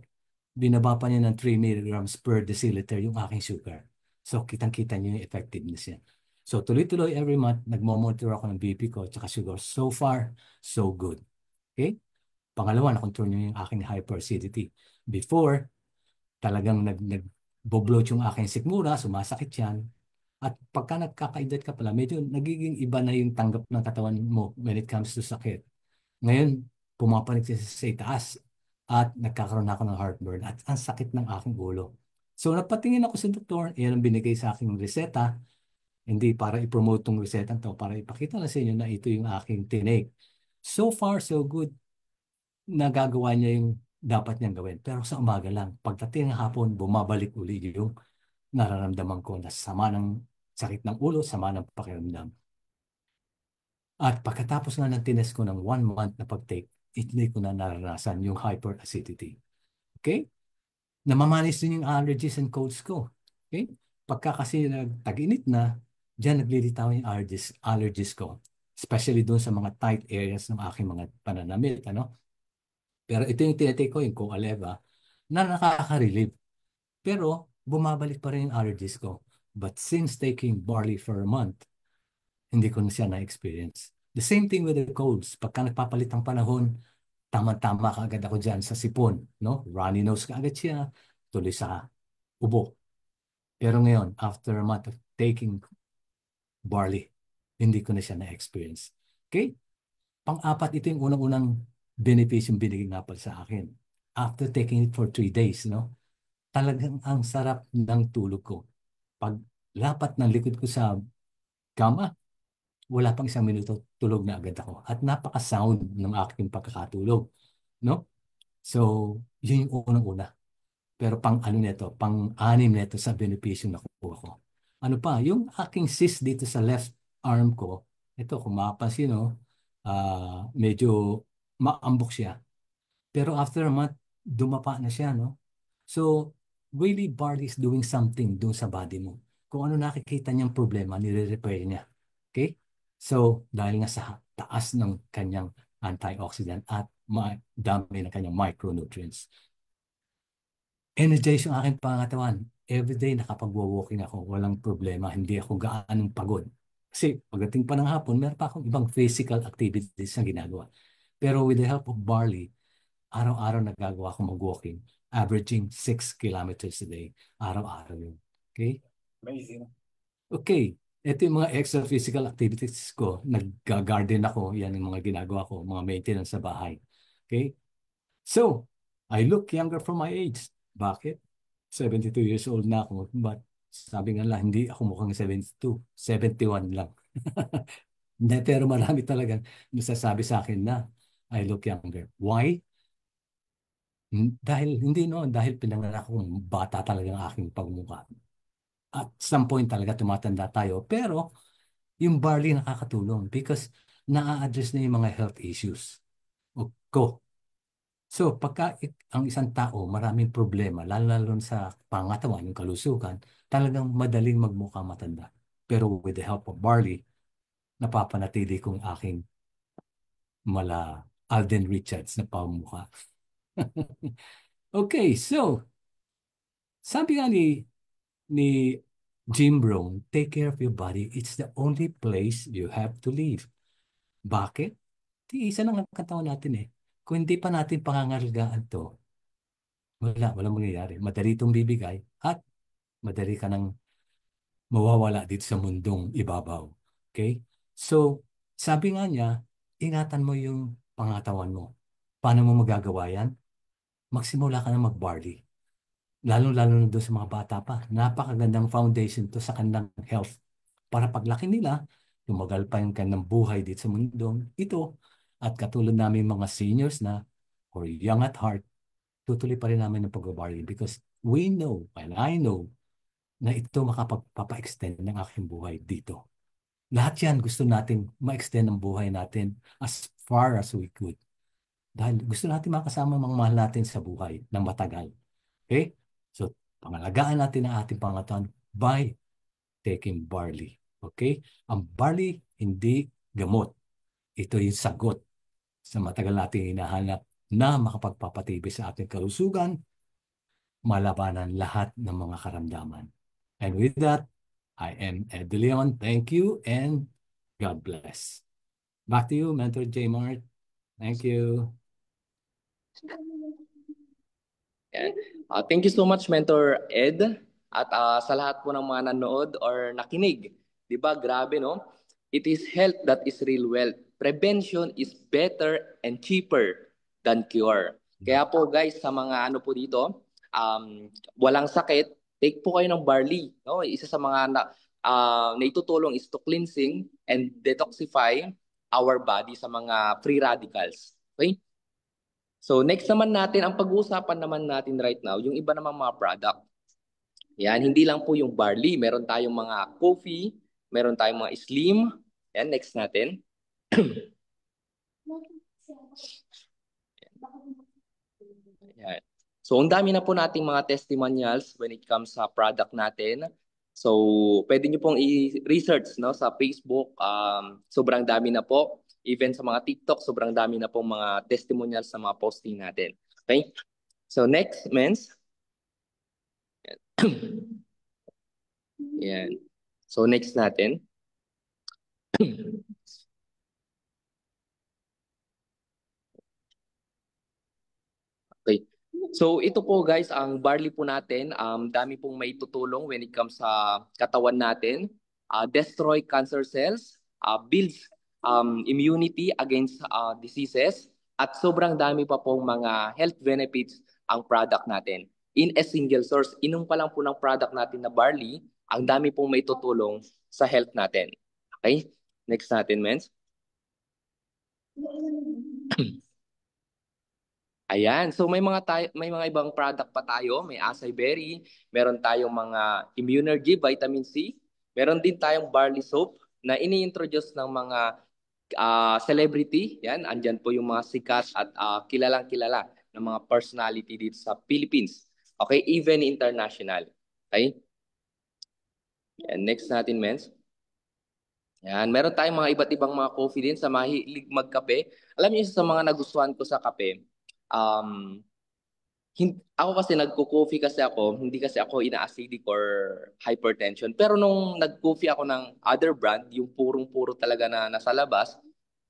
binaba pa niya ng 3 milligrams per deciliter yung aking sugar. So, kitang-kita niyo yung effectiveness niya. So, tuloy-tuloy every month, nagmo-monitor ako ng BP ko at saka sugar. So far, so good. Okay? Pangalawa, na-control niyo yung aking hyperacidity. Before, talagang nag-bloat yung aking sikmura, sumasakit yan. At pagka nagkakaedad ka pala, medyo nagiging iba na yung tanggap ng katawan mo when it comes to sakit. Ngayon, pumapanik siya sa itaas at nagkakaroon ako ng heartburn at ang sakit ng aking ulo. So, napatingin ako sa doktor, yan ang binigay sa aking reseta. Hindi para i-promote tong reseta to, para ipakita na sa inyo na ito yung aking tinake. So far, so good. Nagagawa niya yung dapat niyang gawin. Pero sa umaga lang, pagdating ng hapon, bumabalik uli yung nararamdaman ko na sama ng sakit ng ulo, sama ng pakiramdam. At pagkatapos nga ng tinest ko ng 1 month na pag-take, hindi ko na naranasan yung hyperacidity. Okay? Namamanis din yung allergies and colds ko. Okay? Pagka kasi tag-init na, diyan naglilitaw yung allergies ko. Especially doon sa mga tight areas ng aking mga pananamit. Ano? Pero ito yung tinatake ko, yung Coaleva, na nakaka-relieve. Pero bumabalik pa rin yung allergies ko. But since taking barley for a month, hindi ko na siya na-experience. The same thing with the colds. Pagka nagpapalit ang panahon, tama-tama kaagad ako dyan sa sipon. No? Runny nose kaagad siya, tuloy sa ubo. Pero ngayon, after a month of taking barley, hindi ko na siya na-experience. Okay? Pang-apat, ito yung unang-unang benefice yung binigay nga pala sa akin. After taking it for 3 days, no? Talagang ang sarap ng tulog ko. Pag lapat ng likod ko sa kama, wala pang 1 minuto, tulog na agad ako. At napaka-sound ng aking pagkakatulog. No? So, yun yung unang-una. Pero pang-ano nito, pang-anim nito sa benepisyo na nakukuha ko. Ano pa, yung aking cyst dito sa left arm ko, ito kung mapapansin, no, medyo maambok siya. Pero after a month, dumapa na siya, no? So, really, barley is doing something doon sa body mo. Kung ano nakikita niyang problema, nire-repair niya. Okay? So, dahil nga sa taas ng kanyang antioxidant at dami ng kanyang micronutrients. Energize yung aking pangatawan. Everyday nakapag-walking ako, walang problema, hindi ako gaanong pagod. Kasi pagdating pa ng hapon, meron pa akong ibang physical activities na ginagawa. Pero with the help of barley, araw-araw nagagawa akong mag-walking, averaging 6 kilometers a day. Araw-araw yun. Okay? Amazing. Okay. Ito yung mga extra physical activities ko. Nag-garden ako. Yan yung mga ginagawa ko. Mga maintenance sa bahay. Okay? So, I look younger for my age. Bakit? 72 years old na ako. But sabi nga lang, hindi ako mukhang 72. 71 lang. Hindi, pero marami talagang nasasabi sa akin na I look younger. Why? Dahil pinanganak akong bata talaga ang aking pagmumukha. At some point talaga tumatanda tayo. Pero yung barley nakakatulong because na-address na yung mga health issues ko. So, pagka ang isang tao maraming problema, lalo sa pangatawan, yung kalusugan, talagang madaling magmukha matanda. Pero with the help of barley, napapanatili kong aking mala Alden Richards na pamukha. Okay, so, sabi nga ni Jim Rohn, take care of your body. It's the only place you have to live. Bakit? Di isa lang ang katawan natin eh. Kung hindi pa natin pangangalagaan to, walang mangyayari. Madali itong bibigay at madali ka nang mawawala dito sa mundong ibabaw. Okay? So, sabi nga niya, ingatan mo yung pangatawan mo. Paano mo magagawa yan? Magsimula ka na mag-barley. Lalo-lalo na doon sa mga bata pa. Napakagandang foundation to sa kanilang health. Para paglaki nila, tumagal pa yung kanilang buhay dito sa mundong ito. At katulad namin mga seniors na or young at heart, tutuloy pa rin namin ng pag-barley because we know, and I know, na ito makapagpapa-extend ng aking buhay dito. Lahat yan gusto natin ma-extend ang buhay natin as far as we could. Dahil gusto natin makasama mga mahal natin sa buhay ng matagal. Okay? So, pangalagaan natin ang ating pangatawan by taking barley. Okay? Ang barley, hindi gamot. Ito yung sagot sa matagal nating hinahanap na makapagpapatibay sa ating kalusugan, malabanan lahat ng mga karamdaman. And with that, I am Ed De Leon. Thank you and God bless. Back to you, Mentor J. Mart. Thank you. Yan. Thank you so much, Mentor Ed. At sa lahat po ng mga nanood or nakinig, di ba, grabe, no? It is health that is real wealth. Prevention is better and cheaper than cure. Kaya po guys, sa mga ano po dito, walang sakit, take po kayo ng barley. No? Isa sa mga naitutulong is to cleansing and detoxify our body sa mga free radicals. Okay? So next naman natin, ang pag-uusapan naman natin right now, yung iba namang mga product. Yan, hindi lang po yung barley. Meron tayong mga coffee, meron tayong mga slim. Yan, next natin. Yan. So ang dami na po nating mga testimonials when it comes sa product natin. So pwede nyo pong i-research, no, sa Facebook. Sobrang dami na po. Even sa mga TikTok, sobrang dami na pong mga testimonials sa mga posting natin. Okay? So next, Mens. Yan. So next natin. Okay. So ito po guys, ang barley po natin, dami pong may tutulong when it comes sa katawan natin. Destroy cancer cells, builds immunity against diseases, at sobrang dami pa pong mga health benefits ang product natin. In a single source, inom pa lang po ng product natin na barley, ang dami pong may tutulong sa health natin. Okay? Next natin, Mens. Ayan, so may mga ibang product pa tayo, may acai berry, meron tayong mga Immunergy, vitamin C, meron din tayong barley soap na ini-introduce ng mga celebrity. Yan, andyan po yung mga sikat at kilalang-kilala ng mga personality dito sa Philippines. Okay, even international. Okay? Yan, next natin, Mens. Yan, meron tayong mga iba't ibang mga coffee din sa mahilig magkape. Alam niyo, isa sa mga nagustuhan ko sa kape, ako kasi nagko-coffee kasi ako, hindi kasi ako ina-acidic or hypertension. Pero nung nag-coffee ako ng other brand, yung purong-puro talaga na nasa labas,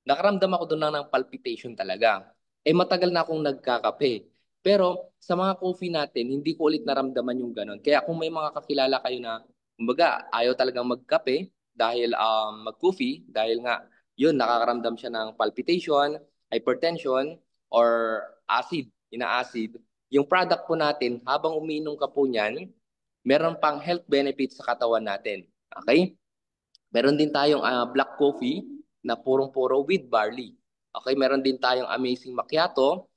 nakaramdam ako doon ng palpitation talaga. Matagal na akong nagkakape. Pero sa mga coffee natin, hindi ko ulit naramdaman yung ganon. Kaya kung may mga kakilala kayo na, kumbaga, ayaw talagang magkape dahil mag-coffee, dahil nga, yun, nakakaramdam siya ng palpitation, hypertension, or acid, ina-acid, yung product po natin, habang umiinom ka po niyan, meron pang health benefits sa katawan natin. Okay? Meron din tayong black coffee na purong-puro with barley. Okay? Meron din tayong amazing macchiato.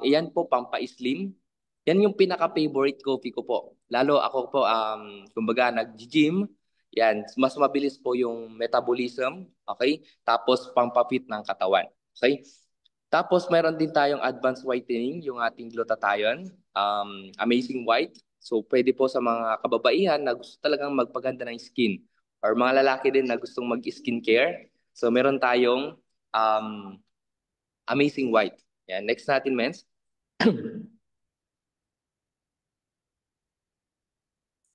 Iyan po, pampa-slim. Yan yung pinaka-favorite coffee ko po. Lalo ako po, kumbaga, nag-gym. Yan, mas mabilis po yung metabolism. Okay? Tapos, pampa-fit ng katawan. Okay? Tapos, meron din tayong advanced whitening, yung ating glutathione, amazing white. So, pwede po sa mga kababaihan na gusto talagang magpaganda ng skin. Or mga lalaki din na gustong mag-skincare. So, meron tayong amazing white. Yan. Next natin, Mens.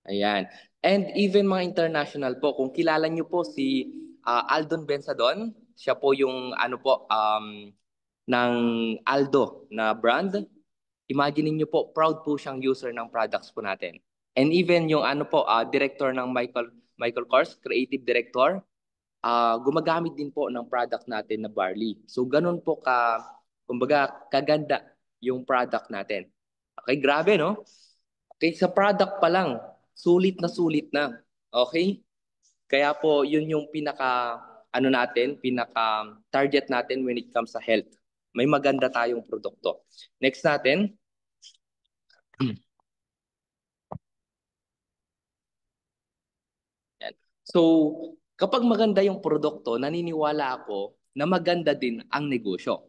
Ayan. And even mga international po, kung kilala niyo po si Aldon Benzadon, siya po yung ano po ng Aldo na brand. Imagine niyo po, proud po siyang user ng products po natin. And even yung ano po, director ng Michael Kors, creative director, gumagamit din po ng product natin na barley. So ganun po kumbaga kaganda yung product natin. Okay, grabe no? Okay, sa product pa lang, sulit na sulit na. Okay? Kaya po yun yung pinaka target natin when it comes sa health. May maganda tayong produkto. Next natin. Yan. So, kapag maganda yung produkto, naniniwala ako na maganda din ang negosyo.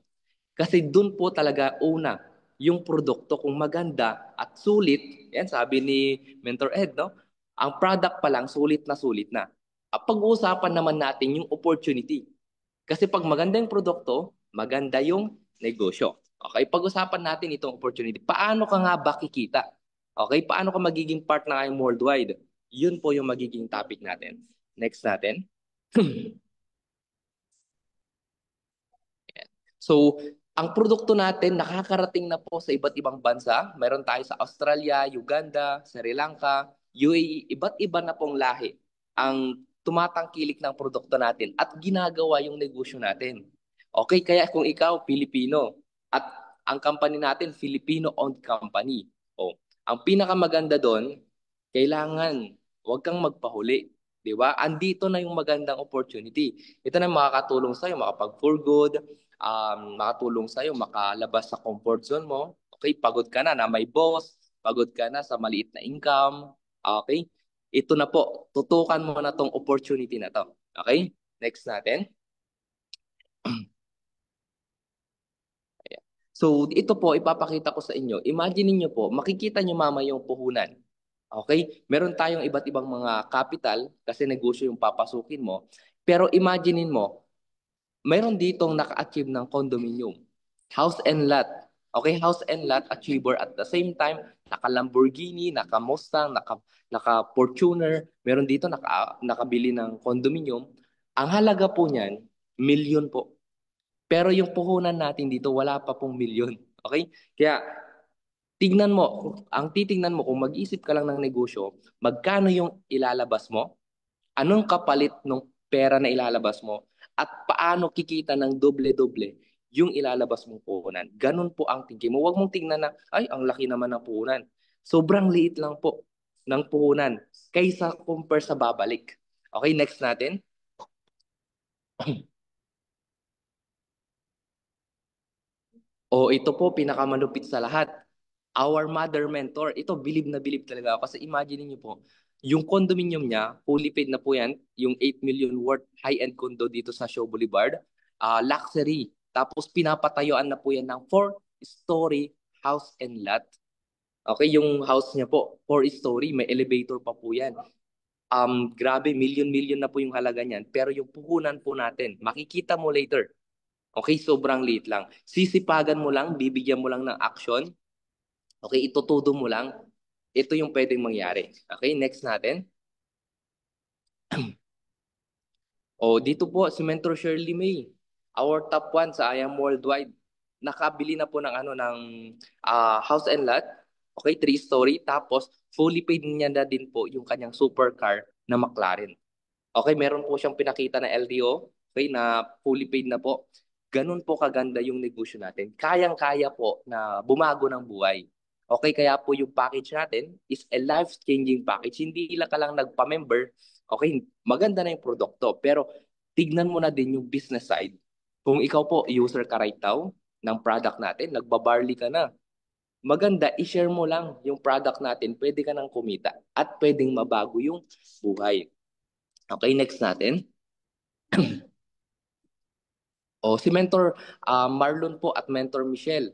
Kasi dun po talaga una, yung produkto kung maganda at sulit, yan sabi ni Mentor Ed, no? Ang product pa lang sulit na. Pag-uusapan naman natin yung opportunity. Kasi pag maganda yung produkto, maganda yung negosyo. Okay, pag-usapan natin itong opportunity. Paano ka nga ba kikita? Okay, paano ka magiging part ng IM Worldwide? Yun po yung magiging topic natin. Next natin. So, ang produkto natin nakakarating na po sa iba't ibang bansa. Meron tayo sa Australia, Uganda, Sri Lanka, UAE, iba't iba na pong lahi ang tumatangkilik ng produkto natin at ginagawa yung negosyo natin. Okay, kaya kung ikaw Pilipino at ang company natin Filipino-owned company. Oh, ang pinakamaganda doon, kailangan huwag kang magpahuli. Di ba? Andito na yung magandang opportunity. Ito na makakatulong sa'yo, makapag-for good, makatulong sa'yo, makalabas sa comfort zone mo. Okay, pagod ka na may boss, pagod ka na sa maliit na income. Okay, ito na po, tutukan mo na tong opportunity na to. Okay, next natin. So, ito po, ipapakita ko sa inyo. Imagine niyo po, makikita niyo mama yung puhunan. Okay? Meron tayong iba't ibang mga capital kasi negosyo yung papasukin mo. Pero imaginein mo, meron ditong naka-achieve ng condominium, house and lot. Okay, house and lot achiever at the same time, naka-Lamborghini, naka-Mustang, naka-Fortuner, meron dito nakabili ng condominium. Ang halaga po niyan, milyon po. Pero yung puhunan natin dito, wala pa pong milyon. Okay? Kaya, ang titingnan mo, kung mag-isip ka lang ng negosyo, magkano yung ilalabas mo, anong kapalit ng pera na ilalabas mo, at paano kikita ng doble-doble yung ilalabas mong puhunan. Ganun po ang tingin mo. Huwag mong tingnan na, ay, ang laki naman ng puhunan. Sobrang liit lang po ng puhunan kaysa compare sa babalik. Okay, next natin. Ito po, pinakamalupit sa lahat. Our mother mentor. Ito, bilib na bilib talaga ako. Kasi imagine niyo po, yung condominium niya, fully paid na po yan, yung 8 million worth high-end condo dito sa Shaw Boulevard. Luxury. Tapos pinapatayuan na po yan ng 4-story house and lot. Okay, yung house niya po, 4-story, may elevator pa po yan. Grabe, million na po yung halaga niyan. Pero yung puhunan po natin, makikita mo later. Okay, sobrang liit lang. Sisipagan mo lang, bibigyan mo lang ng action. Okay, itutudo mo lang. Ito yung pwedeng mangyari. Okay, next natin. Dito po, si Mentor Shirley May. Our top 1 sa IAM Worldwide. Nakabili na po ng house and lot. Okay, 3-story. Tapos, fully paid niya na din po yung kanyang supercar na McLaren. Okay, meron po siyang pinakita na LTO. Okay, na fully paid na po. Ganun po kaganda yung negosyo natin. Kayang-kaya po na bumago ng buhay. Okay, kaya po yung package natin is a life-changing package. Hindi lang ka lang nagpa-member. Okay, maganda na yung produkto. Pero tignan mo na din yung business side. Kung ikaw po, user ka right now ng product natin, nagbabarley ka na. Maganda, i-share mo lang yung product natin. Pwede ka nang kumita at pwedeng mabago yung buhay. Okay, next natin. Si Mentor Marlon po at Mentor Michelle,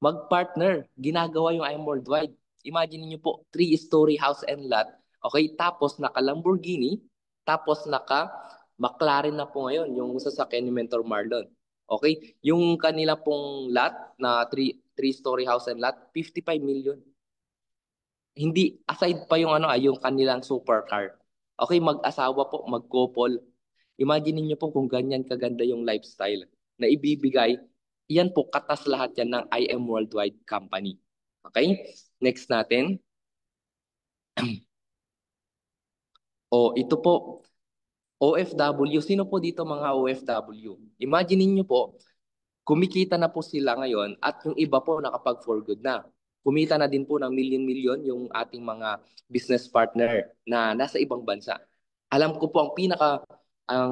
mag-partner, ginagawa yung IAM Worldwide. Imagine niyo po, 3-story house and lot, okay, tapos naka-Lamborghini, tapos naka-McLaren na po ngayon, yung sasakyan ni Mentor Marlon. Okay, yung kanila pong lot na 3-story house and lot, 55 million. hindi, aside pa yung yung kanilang supercar. Okay, mag-asawa po, mag-couple. Imagine niyo po kung ganyan kaganda yung lifestyle na ibibigay. Yan po, katas lahat yan ng I Am Worldwide Company. Okay? Next natin. Ito po, OFW. Sino po dito mga OFW? Imagine niyo po, kumikita na po sila ngayon at yung iba po nakapag for good na. Kumita na din po ng milyon-milyon yung ating mga business partner na nasa ibang bansa. Alam ko po ang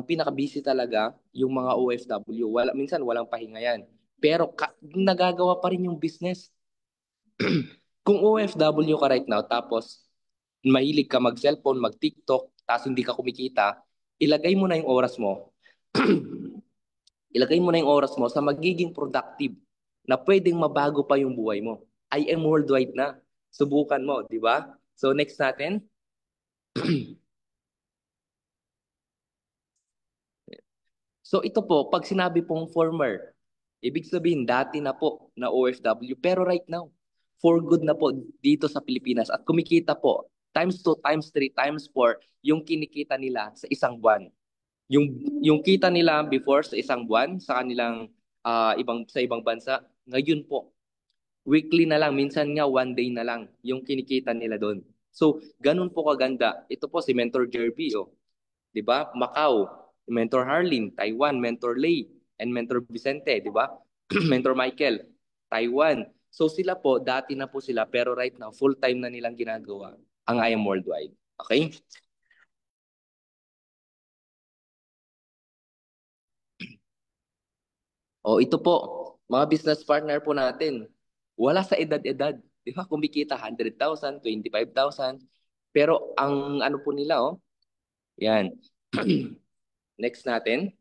pinaka-busy talaga yung mga OFW. Minsan walang pahinga yan. Pero nagagawa pa rin yung business. Kung OFW ka right now, tapos mahilig ka mag-cellphone, mag-TikTok, tapos hindi ka kumikita, ilagay mo na yung oras mo. Ilagay mo na yung oras mo sa magiging productive na pwedeng mabago pa yung buhay mo. I Am Worldwide na. Subukan mo, di ba? So next natin. So ito po, pag sinabi pong former, ibig sabihin dati na po na OFW, pero right now, for good na po dito sa Pilipinas at kumikita po times 2, times 3, times 4 yung kinikita nila sa isang buwan. Yung kita nila before sa isang buwan sa kanilang ibang bansa, ngayon po weekly na lang, minsan nga one day na lang yung kinikita nila doon. So, ganun po kaganda. Ito po si Mentor Jerby, 'di ba? Macau, Mentor Harlin, Taiwan, Mentor Lay, and Mentor Vicente, 'di ba? Mentor Michael, Taiwan. So sila po, dati na po sila, pero right now, full-time na nilang ginagawa ang I Am Worldwide. Okay? Ito po, mga business partner po natin, wala sa edad-edad. Di ba? Kumikita 100,000, 25,000. Pero ang ano po nila, yan. Next natin.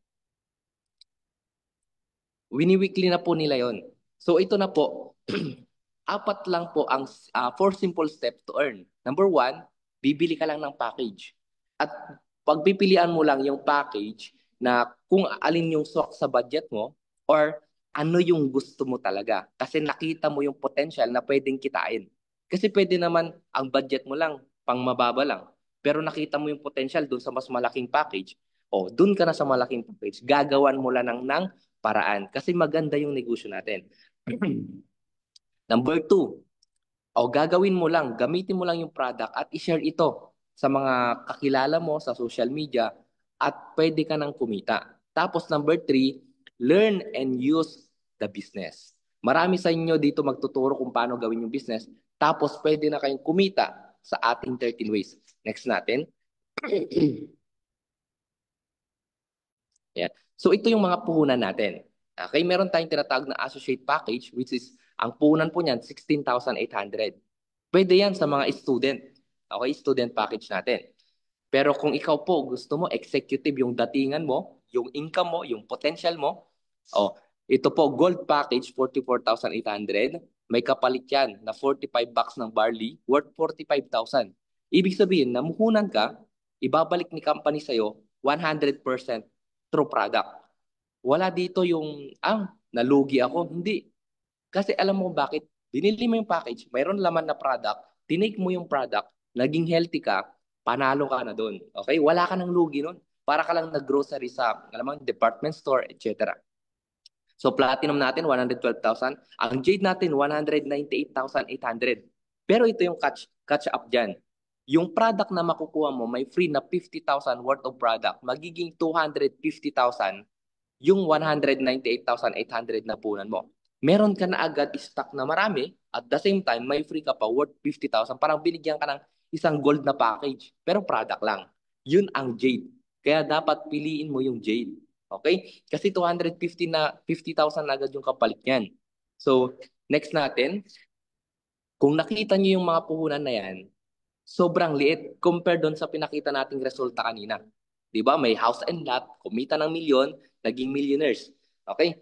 Wini-weekly na po nila yon. So ito na po, 4 lang po ang 4 simple steps to earn. Number 1, bibili ka lang ng package. At pagpipilian mo lang yung package na kung alin yung swak sa budget mo or ano yung gusto mo talaga. Kasi nakita mo yung potential na pwedeng kitain. Kasi pwede naman ang budget mo lang, pang mababa lang. Pero nakita mo yung potential dun sa mas malaking package. Dun ka na sa malaking package. Gagawan mo lang ng paraan. Kasi maganda yung negosyo natin. Number 2, gagawin mo lang, gamitin mo lang yung product at i-share ito sa mga kakilala mo sa social media at pwede ka nang kumita. Tapos number 3, learn and use the business. Marami sa inyo dito magtuturo kung paano gawin yung business. Tapos pwede na kayong kumita sa ating 13 ways. Next natin. Yan. So ito yung mga puhunan natin. Okay, meron tayong tinatawag na associate package which is ang puhunan po niyan 16,800. Pwede yan sa mga student. Okay, student package natin. Pero kung ikaw po gusto mo executive yung datingan mo, yung income mo, yung potential mo, ito po gold package 44,800. May kapalit yan na 45 bucks ng barley worth 45,000. Ibig sabihin, namuhunan ka, ibabalik ni company sa'yo 100% true product. Wala dito yung, nalugi ako. Hindi. Kasi alam mo bakit? Binili mo yung package, mayroon laman na product, tinake mo yung product, naging healthy ka, panalo ka na doon. Okay? Wala ka ng lugi nun. Para ka lang nag-grocery sa, department store, etc. So, platinum natin, 112,000. Ang jade natin, 198,800. Pero ito yung catch up dyan. Yung product na makukuha mo, may free na 50,000 worth of product, magiging 250,000 yung 198,800 na punan mo. Meron ka na agad stock na marami, at the same time, may free ka pa worth 50,000. Parang binigyan ka ng isang gold na package, pero product lang. Yun ang jade. Kaya dapat piliin mo yung jade. Okay? Kasi 250,000 na agad yung kapalit niyan. So, next natin, kung nakita niyo yung mga puhunan na yan, sobrang liit compared doon sa pinakita nating resulta kanina. 'Di ba? May house and lot, kumita ng milyon, naging millionaires. Okay?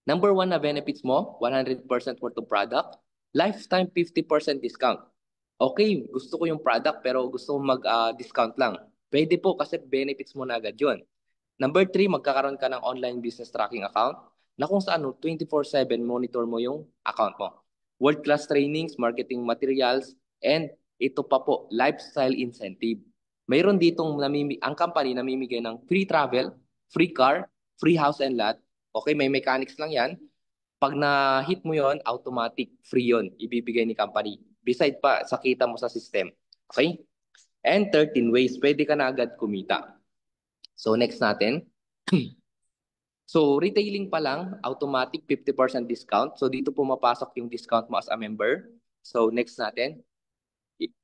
Number 1 na benefits mo, 100% worth of product, lifetime 50% discount. Okay, gusto ko yung product pero gusto ko mag-discount lang. Pwede po kasi benefits mo na agad yun. Number 3, magkakaroon ka ng online business tracking account na kung saan 24/7 monitor mo yung account mo. world-class trainings, marketing materials, and ito pa po, lifestyle incentive. Mayroon ditong ang company namimigay ng free travel, free car, free house and lot. Okay, may mechanics lang yan. Pag na-hit mo yon, automatic free yon, ibibigay ni company. Beside pa, sa kita mo sa system. Okay? And 13 ways, pwede ka na agad kumita. So next natin. So retailing pa lang, automatic 50% discount. So dito pumapasok yung discount mo as a member. So next natin.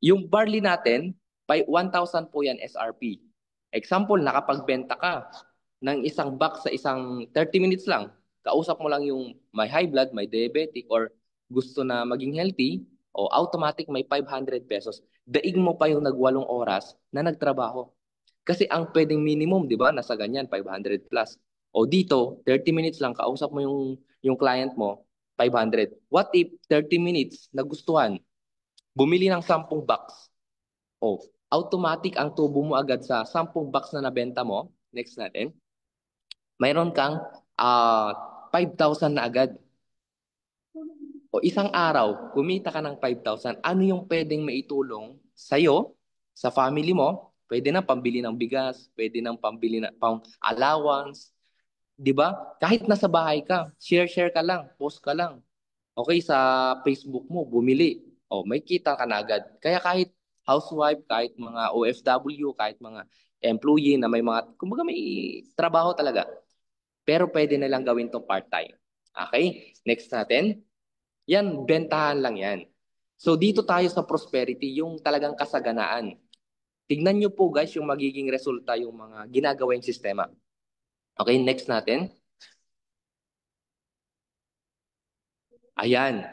Yung barley natin, 1,000 po yan SRP. Example, nakapagbenta ka ng isang box sa isang 30 minutes lang. Kausap mo lang yung may high blood, may diabetic, or gusto na maging healthy, o automatic may 500 pesos. Daig mo pa yung nag-8 oras na nagtrabaho. Kasi ang pwedeng minimum, di ba, nasa ganyan, 500 plus. O dito, 30 minutes lang, kausap mo yung client mo, 500. What if 30 minutes nagustuhan, bumili ng 10 box? O, automatic ang tubo mo agad sa 10 box na nabenta mo. Next natin. Mayroon kang 5,000 na agad. O isang araw, kumita ka ng 5,000. Ano yung pwedeng maitulong sa'yo, sa family mo? Pwede na pambili ng bigas, pwede na pambili ng allowance. Di ba? Kahit nasa bahay ka, share ka lang, post ka lang. Okay, sa Facebook mo, bumili. O, may kita ka na agad. Kaya kahit housewife, kahit mga OFW, kahit mga employee na may mga, kumbaga may trabaho talaga. Pero pwede na lang gawin to part-time. Okay? Next natin. Yan, bentahan lang yan. So dito tayo sa prosperity, yung talagang kasaganaan. Tignan nyo po guys yung magiging resulta yung mga ginagawa yung sistema. Okay, next natin. Ayan.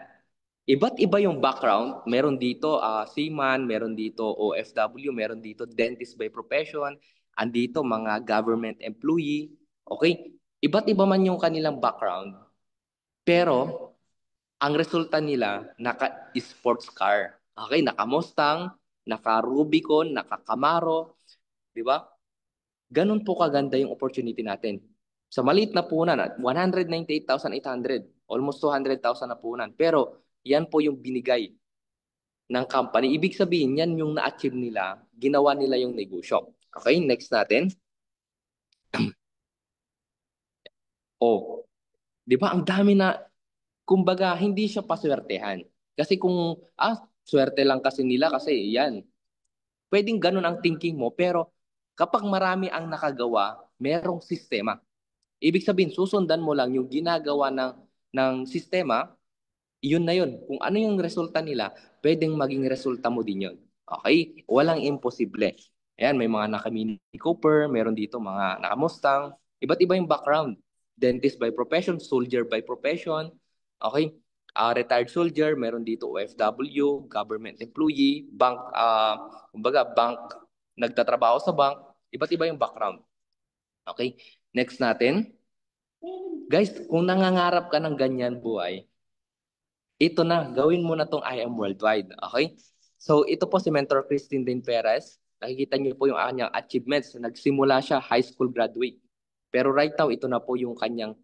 Iba't iba yung background. Meron dito seaman, meron dito OFW, meron dito dentist by profession, andito mga government employee. Okay? Iba't iba man yung kanilang background. Pero ang resulta nila, naka-sports car. Okay? Naka-Mustang, naka-Rubicon, naka-Camaro. Di ba? Ganun po kaganda yung opportunity natin. Sa maliit na punan, 198,800, almost 200,000 na punan. Pero yan po yung binigay ng company. Ibig sabihin, yan yung na-achieve nila, ginawa nila yung negosyo. Okay, next natin. Oh, di ba ang dami na, kumbaga, hindi siya paswertehan. Kasi kung, swerte lang kasi nila kasi yan. Pwedeng ganun ang thinking mo, pero kapag marami ang nakagawa, merong sistema. Ibig sabihin, susundan mo lang yung ginagawa ng sistema, yun na yun. Kung ano yung resulta nila, pwedeng maging resulta mo din yun. Okay? Walang imposible. Ayan, may mga naka-Mini Cooper, meron dito mga naka-Mustang. Iba't iba yung background. Dentist by profession, soldier by profession. Okay? Retired soldier, meron dito OFW, government employee, bank, kumbaga bank, nagtatrabaho sa bank. Iba't iba yung background. Okay? Next natin. Guys, kung nangangarap ka ng ganyan buhay, ito na, gawin mo na tong I Am Worldwide. Okay? So, ito po si Mentor Christine Dane Perez. Nakikita niyo po yung kanyang achievements. Nagsimula siya, high school graduate. Pero right now, ito na po yung kanyang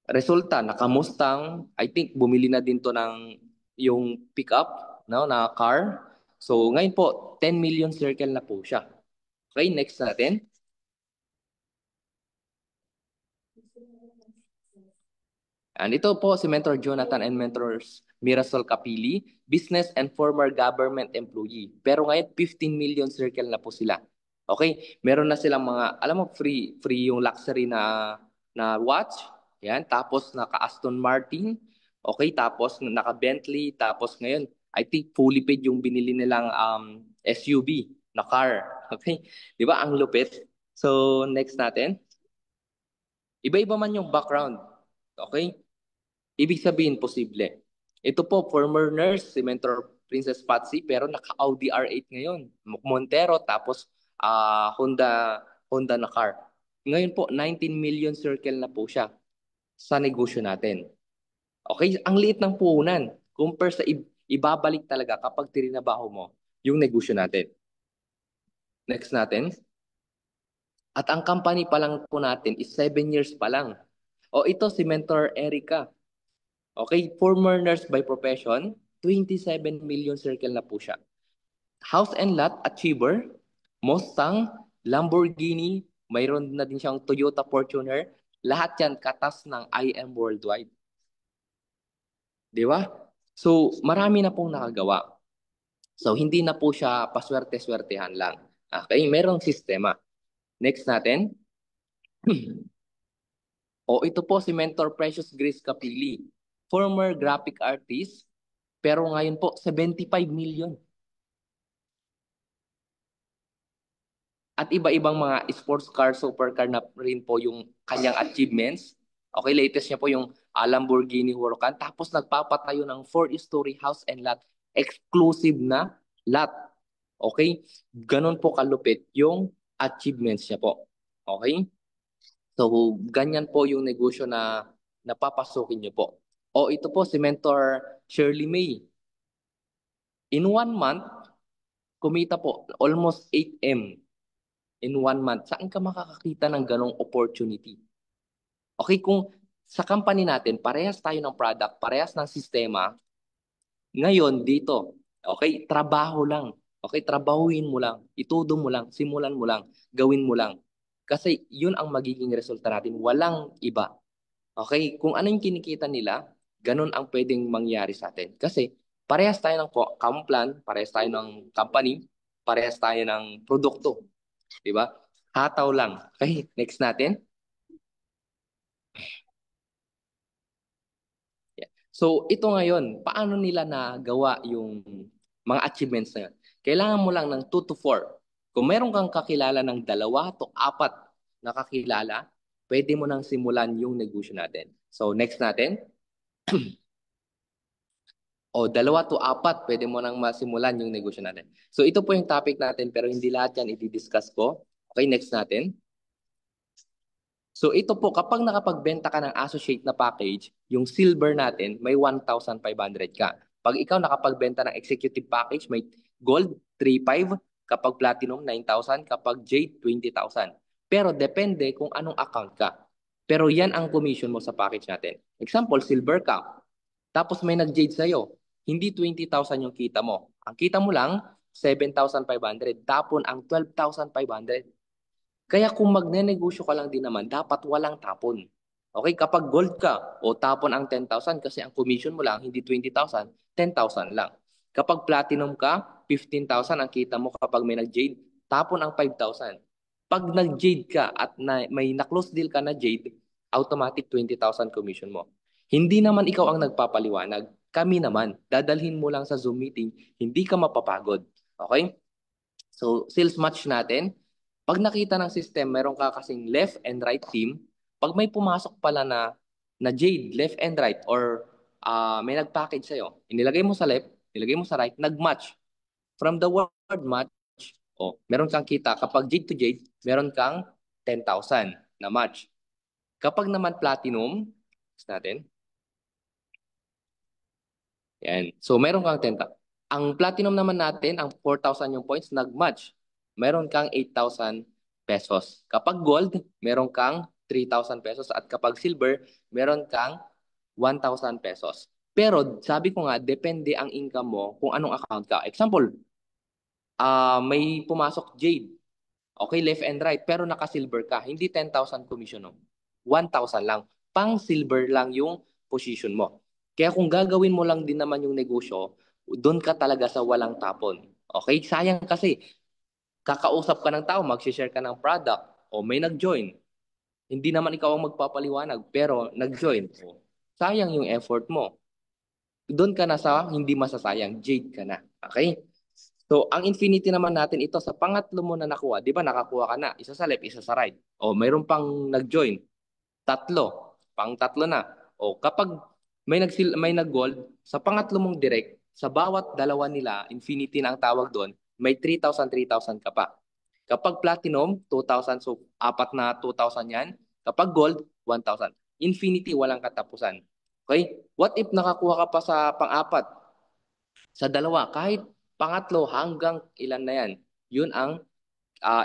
resulta. Naka-Mustang. I think bumili na din to ng yung pickup, no, na car. So, ngayon po, 10 million circle na po siya. Okay, next natin. And ito po si Mentor Jonathan and Mentors Mirasol Capili, business and former government employee. Pero ngayon 15 million circle na po sila. Okay? Meron na silang mga, alam mo, free yung luxury na watch. Yan, tapos naka Aston Martin. Okay, tapos naka Bentley, tapos ngayon I think fully paid yung binili nilang SUV na car. Okay? 'Di ba? Ang lupit. So, next natin. Iba-iba man yung background. Okay? Ibig sabihin, posible. Ito po, former nurse, si Mentor Princess Patsy, pero naka-Audi R8 ngayon. Montero, tapos Honda na car. Ngayon po, 19 million circle na po siya sa negosyo natin. Okay? Ang liit ng puhunan. Compare sa ibabalik talaga kapag tirinabaho mo yung negosyo natin. Next natin. At ang company pa lang po natin is 7 years pa lang. O ito si Mentor Erica. Okay, former nurse by profession, 27 million circle na po siya. House and lot achiever, Mustang, Lamborghini, mayroon na din siyang Toyota Fortuner. Lahat yan katas ng IM Worldwide. Di ba? So, marami na pong nakagawa. So, hindi na po siya paswerte-swertehan lang. Okay, merong sistema. Next natin. O, ito po si Mentor Precious Grace Capili. Former graphic artist, pero ngayon po, 75 million. At iba-ibang mga sports car, supercar na rin po yung kanyang achievements. Okay, latest niya po yung Lamborghini Huracan. Tapos nagpapatayo ng 4-story house and lot. Exclusive na lot. Okay? Ganon po kalupit yung achievements niya po. Okay? So, ganyan po yung negosyo na napapasukin niyo po. O ito po si Mentor Shirley May. In 1 month, kumita po almost 8M. In 1 month. Saan ka makakakita ng ganong opportunity? Okay, kung sa company natin, parehas tayo ng product, parehas ng sistema, ngayon dito, okay, trabaho lang. Okay, trabahuin mo lang, itudo mo lang, simulan mo lang, gawin mo lang. Kasi yun ang magiging resulta natin, walang iba. Okay, kung ano yung kinikita nila, ganun ang pwedeng mangyari sa atin. Kasi parehas tayo ng common plan, parehas tayo ng company, parehas tayo ng produkto. Diba? Hataw lang. Okay, next natin. Yeah. So, ito ngayon, paano nila nagawa yung mga achievements na yun? Kailangan mo lang ng 2 to 4. Kung meron kang kakilala ng 2 to 4 na kakilala, pwede mo nang simulan yung negosyo natin. So, next natin. O, 2 to 4, pwede mo nang masimulan yung negosyo natin. So, ito po yung topic natin, pero hindi lahat yan i-discuss ko. Okay, next natin. So, ito po, kapag nakapagbenta ka ng associate na package, yung silver natin, may 1,500 ka. Pag ikaw nakapagbenta ng executive package, may gold, 3,500. Kapag platinum, 9,000. Kapag jade, 20,000. Pero depende kung anong account ka. Pero yan ang commission mo sa package natin. Example, silver ka. Tapos may nag-jade sa'yo. Hindi 20,000 yung kita mo. Ang kita mo lang, 7,500. Tapon ang 12,500. Kaya kung magne-negosyo ka lang din naman, dapat walang tapon. Okay, kapag gold ka, o tapon ang 10,000 kasi ang commission mo lang, hindi 20,000, 10,000 lang. Kapag platinum ka, 15,000 ang kita mo kapag may nag-jade, tapon ang 5,000. Pag nag-jade ka at may na-close deal ka na jade, automatic 20,000 commission mo. Hindi naman ikaw ang nagpapaliwanag. Kami naman, dadalhin mo lang sa Zoom meeting, hindi ka mapapagod. Okay? So, sales match natin. Pag nakita ng system, meron ka kasing left and right team. Pag may pumasok pala na jade, left and right, or may nag-package sa'yo, inilagay mo sa left, nilagay mo sa right, nag-match. From the word match, meron kang kita. Kapag jade to jade, meron kang 10,000 na match. Kapag naman platinum, natin. Yan. So, meron kang 10,000. Ang platinum naman natin, ang 4,000 yung points, nag-match. Meron kang 8,000 pesos. Kapag gold, meron kang 3,000 pesos. At kapag silver, meron kang 1,000 pesos. Pero, sabi ko nga, depende ang income mo kung anong account ka. Example, may pumasok jade. Okay, left and right. Pero naka-silver ka. Hindi 10,000 commission mo. 1,000 lang. Pang-silver lang yung position mo. Kaya kung gagawin mo lang din naman yung negosyo, doon ka talaga sa walang tapon. Okay? Sayang kasi, kakausap ka ng tao, mag-share ka ng product, o may nag-join. Hindi naman ikaw ang magpapaliwanag, pero nag-join. Sayang yung effort mo. Doon ka na sa hindi masasayang, jade ka na. Okay? So, ang infinity naman natin ito, sa pangatlo mo na nakuha, di ba nakakuha ka na, isa sa left, isa sa right. O, mayroon pang nag-join. 3, pang-3 na. O, kapag may nag-gold, sa pangatlo mong direct, sa bawat dalawa nila, infinity na ang tawag doon, may 3,000 ka pa. Kapag platinum, 2,000. So, 4 na 2,000 yan. Kapag gold, 1,000. Infinity, walang katapusan. Okay? What if nakakuha ka pa sa pang-4? Sa dalawa, kahit pangatlo hanggang ilan na yan, yun ang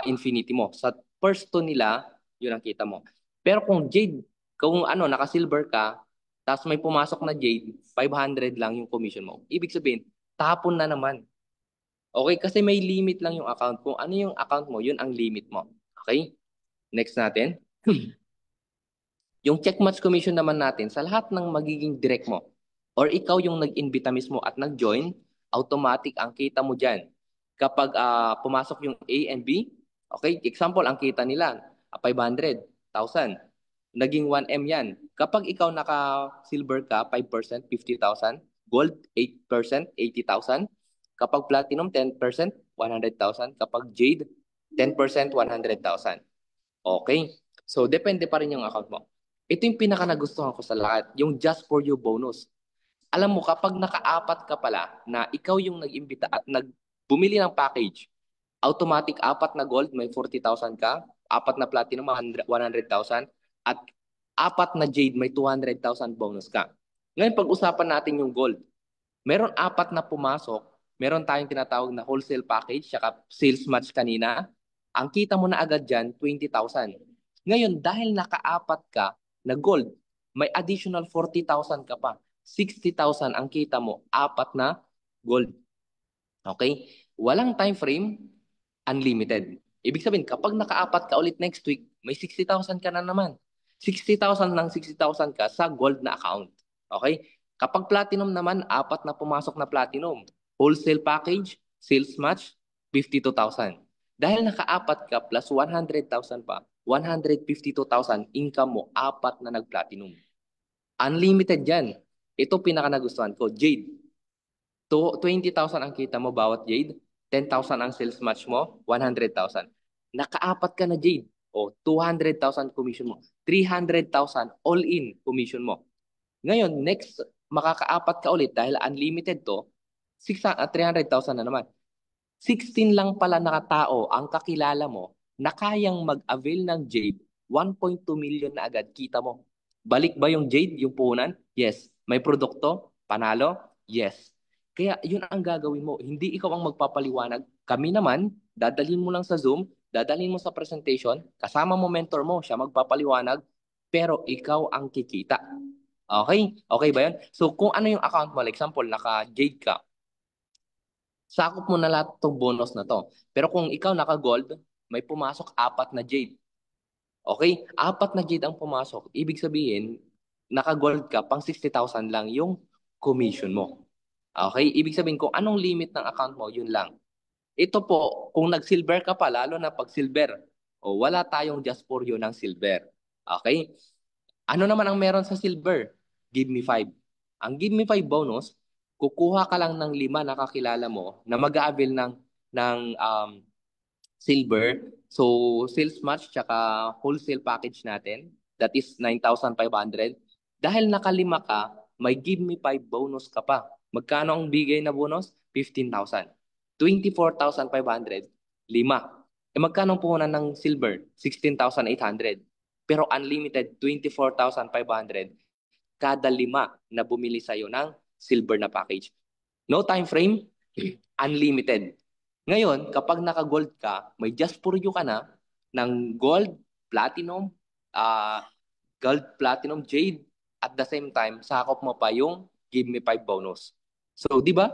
infinity mo. Sa first 2 nila, yun ang kita mo. Pero kung jade, kung naka-silver ka, tapos may pumasok na jade, 500 lang yung commission mo. Ibig sabihin, tapon na naman. Okay? Kasi may limit lang yung account. Kung ano yung account mo, yun ang limit mo. Okay? Next natin. Yung check match commission naman natin sa lahat ng magiging direct mo or ikaw yung nag-invita mismo at nag-join, automatic ang kita mo dyan. Kapag pumasok yung A and B, okay, example, ang kita nila, 500,000. Naging 1M yan. Kapag ikaw naka-silver ka, 5%, 50,000. Gold, 8%, 80,000. Kapag platinum, 10%, 100,000. Kapag jade, 10%, 100,000. Okay? So, depende pa rin yung account mo. Ito yung pinaka nagustuhan ko sa lahat, yung just for you bonus. Alam mo, kapag naka-apat ka pala na ikaw yung nag-imbita at bumili ng package, automatic 4 na gold, may 40,000 ka, 4 na platinum, 100,000, at 4 na jade, may 200,000 bonus ka. Ngayon, pag-usapan natin yung gold. Meron 4 na pumasok, meron tayong tinatawag na wholesale package, saka sales match kanina. Ang kita mo na agad dyan, 20,000. Ngayon, dahil naka-4 ka na gold, may additional 40,000 ka pa. 60,000 ang kita mo, 4 na gold. Okay? Walang time frame, unlimited. Ibig sabihin, kapag naka-4 ka ulit next week, may 60,000 ka na naman. 60,000 ng 60,000 ka sa gold na account. Okay? Kapag platinum naman, 4 na pumasok na platinum. Wholesale package, sales match, 52,000. Dahil naka-4 ka plus 100,000 pa, 152,000 income mo, 4 na nag-platinum. Unlimited yan. Ito pinaka nagustuhan ko. Jade. 20,000 ang kita mo bawat jade. 10,000 ang sales match mo, 100,000. Naka-4 ka na jade. O, 200,000 commission mo. 300,000 all-in commission mo. Ngayon, next, makaka-4 ka ulit dahil unlimited to, 300,000 na naman. 16 lang pala nakatao ang kakilala mo na kayang mag-avail ng jade, 1.2 million na agad kita mo. Balik ba yung jade, yung puhunan? Yes. May produkto? Panalo? Yes. Kaya yun ang gagawin mo. Hindi ikaw ang magpapaliwanag. Kami naman, dadalhin mo lang sa Zoom, dadalhin mo sa presentation, kasama mo mentor mo, siya magpapaliwanag, pero ikaw ang kikita. Okay? Okay ba yun? So kung ano yung account mo, like example, naka-jade ka, sakop mo na lahat itong bonus na to. Pero kung ikaw naka-gold, may pumasok 4 na jade. Okay? 4 na jade ang pumasok. Ibig sabihin, naka-gold ka, pang 60,000 lang yung commission mo. Okay? Ibig sabihin, kung anong limit ng account mo, yun lang. Ito po, kung nag-silver ka pa, lalo na pag silver, o wala tayong just for you ng silver. Okay? Ano naman ang meron sa silver? Give me 5. Ang give me 5 bonus, kukuha ka lang ng 5 na kakilala mo na mag-a-avail ng silver. So, sales match tsaka wholesale package natin. That is 9,500. Dahil nakalima ka, may give me 5 bonus ka pa. Magkano ang bigay na bonus? 15,000. 24,500. 5. Magkano ang puhunan ng silver? 16,800. Pero unlimited, 24,500. Kada 5 na bumili sa'yo ng silver na package. No time frame, unlimited. Ngayon, kapag naka-gold ka, may just for you ka na ng gold, platinum, jade, at the same time, sakop mo pa yung give me 5 bonus. So, di ba?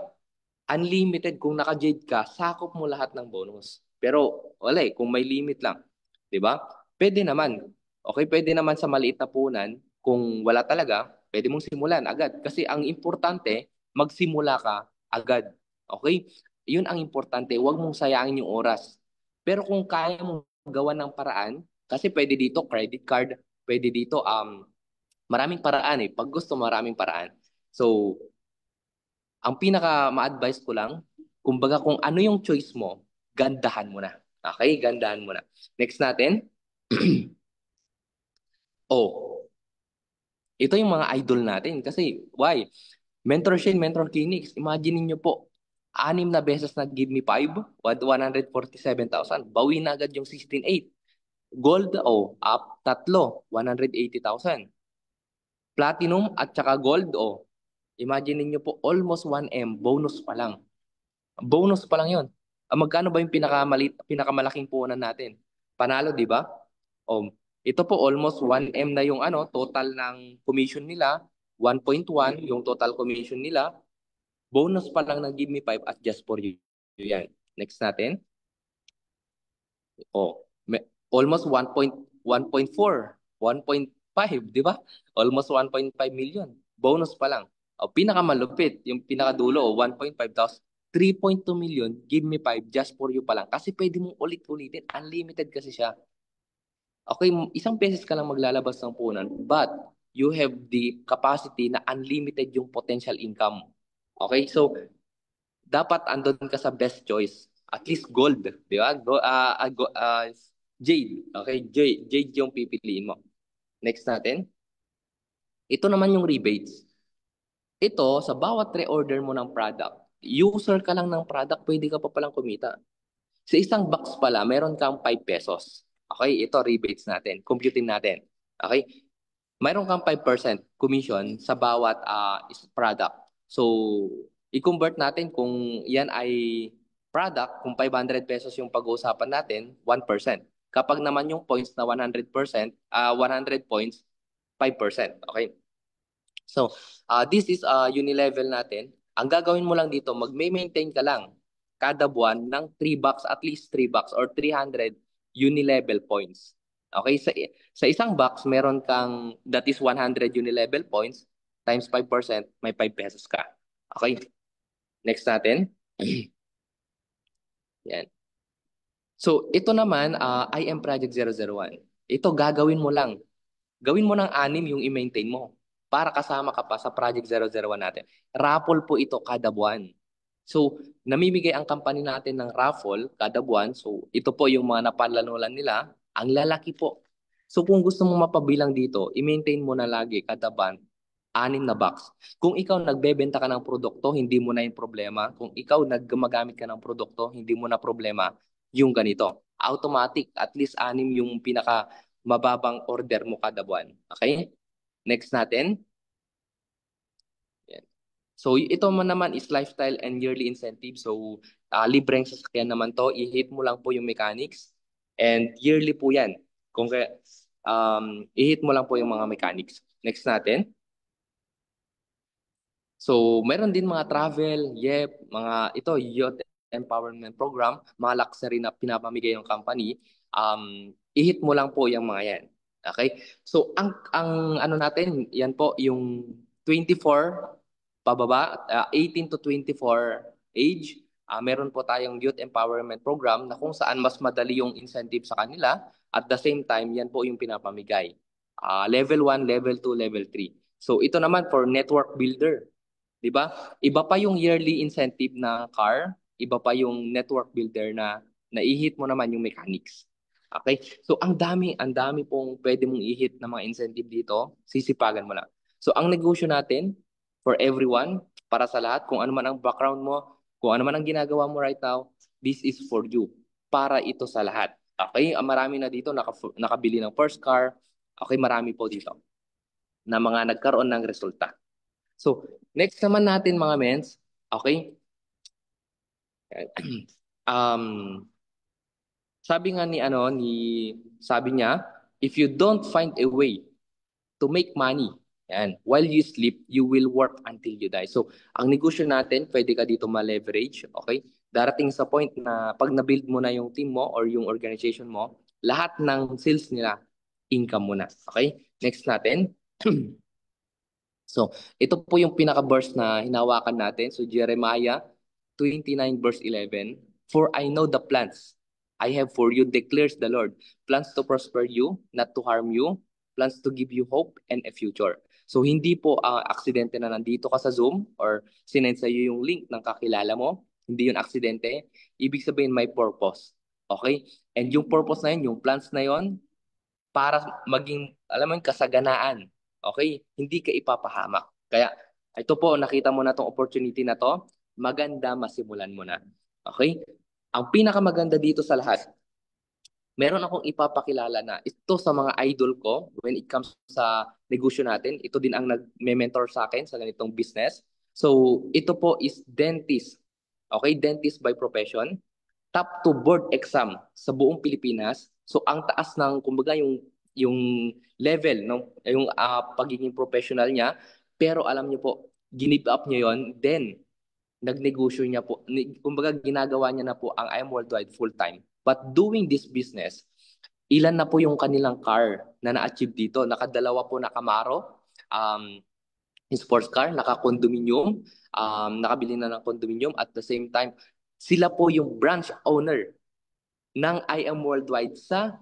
Unlimited. Kung naka-jade ka, sakop mo lahat ng bonus. Pero, wala kung may limit lang. Di ba? Pwede naman. Okay, pwede naman sa maliit na puhunan. Kung wala talaga, pwede mong simulan agad. Kasi ang importante, magsimula ka agad. Okay? Yun ang importante. Huwag mong sayangin yung oras. Pero kung kaya mong gawa ng paraan, kasi pwede dito credit card, pwede dito maraming paraan eh. Pag gusto, maraming paraan. So, ang pinaka ma-advise ko lang, kumbaga kung ano yung choice mo, gandahan mo na. Okay? Gandahan mo na. Next natin. Oh, ito yung mga idol natin. Kasi, why? Mentor Shane, Mentor Kinix, imagine niyo po, 6 na beses na give me 5, 147,000. Bawi na agad yung 16,800. Gold, up 3, 180,000. Platinum at saka gold, imagine niyo po, almost 1M, bonus pa lang. Bonus pa lang yun. Magkano ba yung pinakamalaking puhunan natin? Panalo, di ba? Ito po, almost 1M na yung total ng commission nila. 1.1 yung total commission nila. Bonus pa lang ng Give Me 5 at Just For You. Yan. Next natin. Almost 1.4, 1.5, di ba? Almost 1.5 million. Bonus pa lang. Pinakamalupit, yung pinakadulo, 1.5, tapos 3.2 million, Give Me 5, Just For You pa lang. Kasi pwede mong ulit-ulitin. Unlimited kasi siya. Okay, isang beses ka lang maglalabas ng punan, but you have the capacity na unlimited yung potential income. Okay, so dapat andun ka sa best choice. At least gold, di ba? Jade. Okay, Jade yung pipiliin mo. Next natin. Ito naman yung rebates. Ito, sa bawat reorder mo ng product, user ka lang ng product, pwede ka pa palang kumita. Sa isang box pala, meron kang 5 pesos. Okay, ito rebates natin. Computing natin. Okay? Mayroon kang 5% commission sa bawat product. So, i-convert natin kung yan ay product, kung 500 pesos yung pag-uusapan natin, 1%. Kapag naman yung points na 100%, 100 points, 5%. Okay? So, this is unilevel natin. Ang gagawin mo lang dito, mag-maintain ka lang kada buwan ng 3 bucks, at least 3 bucks or 300 unilevel points. Okay, sa isang box, meron kang, that is 100 unilevel points, times 5%, may 5 pesos ka. Okay, next natin. Yan. So, ito naman, I am Project 001. Ito, gagawin mo lang. Gawin mo ng 6 yung i-maintain mo para kasama ka pa sa Project 001 natin. Raffle po ito kada buwan. So, namimigay ang company natin ng raffle kada buwan. So, ito po yung mga napalanulan nila. Ang lalaki po. So, kung gusto mo mapabilang dito, i-maintain mo na lagi kada buwan 6 na box. Kung ikaw nagbebenta ka ng produkto, hindi mo na yung problema. Kung ikaw nagmagamit ka ng produkto, hindi mo na problema yung ganito. Automatic, at least 6 yung pinaka mababang order mo kada buwan. Okay? Next natin. So, ito man naman is lifestyle and yearly incentive. So, libreng sasakyan naman to. I-hit mo lang po yung mechanics. And yearly po yan. Kung i-hit mo lang po yung mga mechanics. Next natin. So, meron din mga travel, ito, youth empowerment program, mga luxury na pinapamigay ng company. I-hit mo lang po yung mga yan. Okay? So, ang ano natin, yan po, yung 24 pababa, 18 to 24 age, meron po tayong youth empowerment program na kung saan mas madali yung incentive sa kanila. At the same time, yan po yung pinapamigay. Level 1, level 2, level 3. So ito naman for network builder. Diba? Iba pa yung yearly incentive na car, iba pa yung network builder na i-hit mo naman yung mechanics. Okay? So ang dami pong pwede mong i-hit na mga incentive dito, sisipagan mo lang. So ang negosyo natin, for everyone, para sa lahat, kung ano man ang background mo, kung ano man ang ginagawa mo right now, this is for you. Para ito sa lahat. Okay? Marami na dito nakabili ng first car. Okay, marami po dito na mga nagkaroon ng resulta. So, next naman natin mga mens, okay? Sabi nga sabi niya, if you don't find a way to make money, while you sleep, you will work until you die. So, ang negosyo natin, pwede ka dito ma-leverage, okay? Darating sa point na pag na-build mo na yung team mo or yung organization mo, lahat ng sales nila, income mo na. Okay? Next natin. So, ito po yung pinaka-verse na hinawakan natin. So, Jeremiah 29 verse 11. For I know the plans I have for you, declares the Lord. Plans to prosper you, not to harm you. Plans to give you hope and a future. So, hindi po aksidente na nandito ka sa Zoom or sinend sa iyo yung link ng kakilala mo. Hindi yun aksidente. Ibig sabihin may purpose. Okay? And yung purpose na yun, yung plans na yun, para maging, alam mo yung kasaganaan. Okay? Hindi ka ipapahamak. Kaya, ito po, nakita mo na tong opportunity na to, maganda masimulan mo na. Okay? Ang pinakamaganda dito sa lahat, meron akong ipapakilala na ito sa mga idol ko when it comes sa negosyo natin. Ito din ang nag-mentor sa akin sa ganitong business. So, ito po is dentist. Okay? Dentist by profession. Top to board exam sa buong Pilipinas. So, ang taas ng, kumbaga, yung level, yung pagiging professional niya, Pero alam niyo po, ginip up niya yon, then nagnegosyo niya po, kumbaga ginagawa niya na po ang I Am Worldwide full-time. But doing this business, ilan na po yung kanilang car na na-achieve dito? Nakadalawa po na Camaro, sports car, naka-condominium, nakabili na ng condominium. At the same time, sila po yung branch owner ng I Am Worldwide sa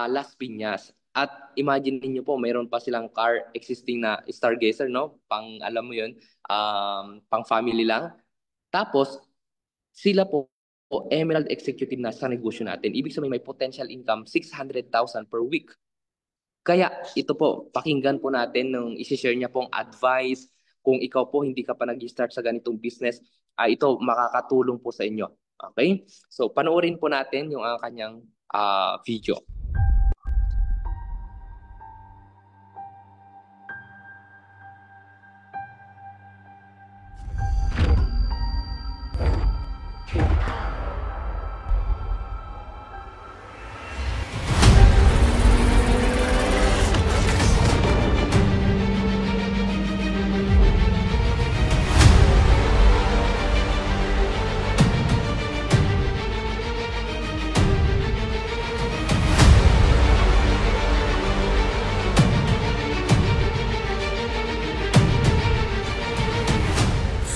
Las Piñas. At imagine niyo po, mayroon pa silang car existing na Stargazer, no? Pang, alam mo yun, pang family lang. Tapos, sila po, Emerald Executive na sa negosyo natin. Ibig sabihin, may potential income 600,000 per week. Kaya, ito po, pakinggan po natin nung isi-share niya pong advice. Kung ikaw po, hindi ka pa nag-start sa ganitong business, ito makakatulong po sa inyo. Okay? So, panoorin po natin yung kanyang video.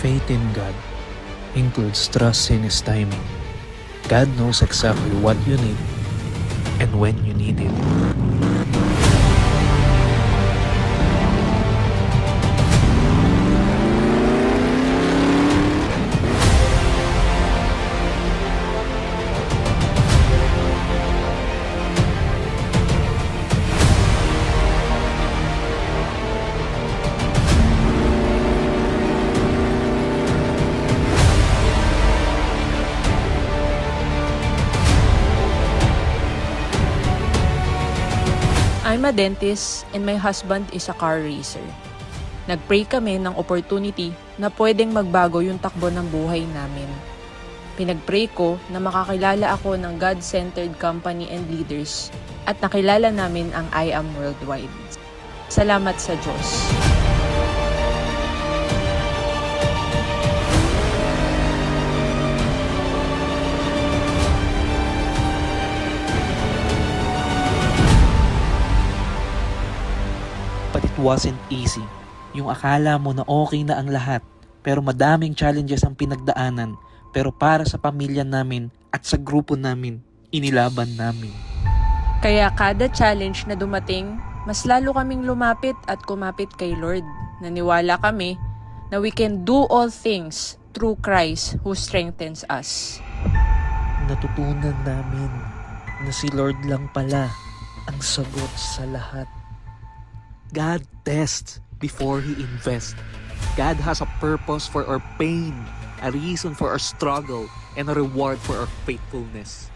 Faith in God includes trust in His timing. God knows exactly what you need and when you need it. I'm a dentist and my husband is a car racer. Nag-pray kami ng opportunity na pwedeng magbago yung takbo ng buhay namin. Pinag-pray ko na makakilala ako ng God-centered company and leaders at nakilala namin ang I Am Worldwide. Salamat sa Diyos. But it wasn't easy. Yung akala mo na okay na ang lahat, pero madaming challenges ang pinagdaanan. Pero para sa pamilya namin at sa grupo namin, inilaban namin. Kaya kada challenge na dumating, mas lalo kaming lumapit at kumapit kay Lord. Naniwala kami na we can do all things through Christ who strengthens us. Natutunan namin na si Lord lang pala ang sagot sa lahat. God tests before He invests. God has a purpose for our pain, a reason for our struggle, and a reward for our faithfulness.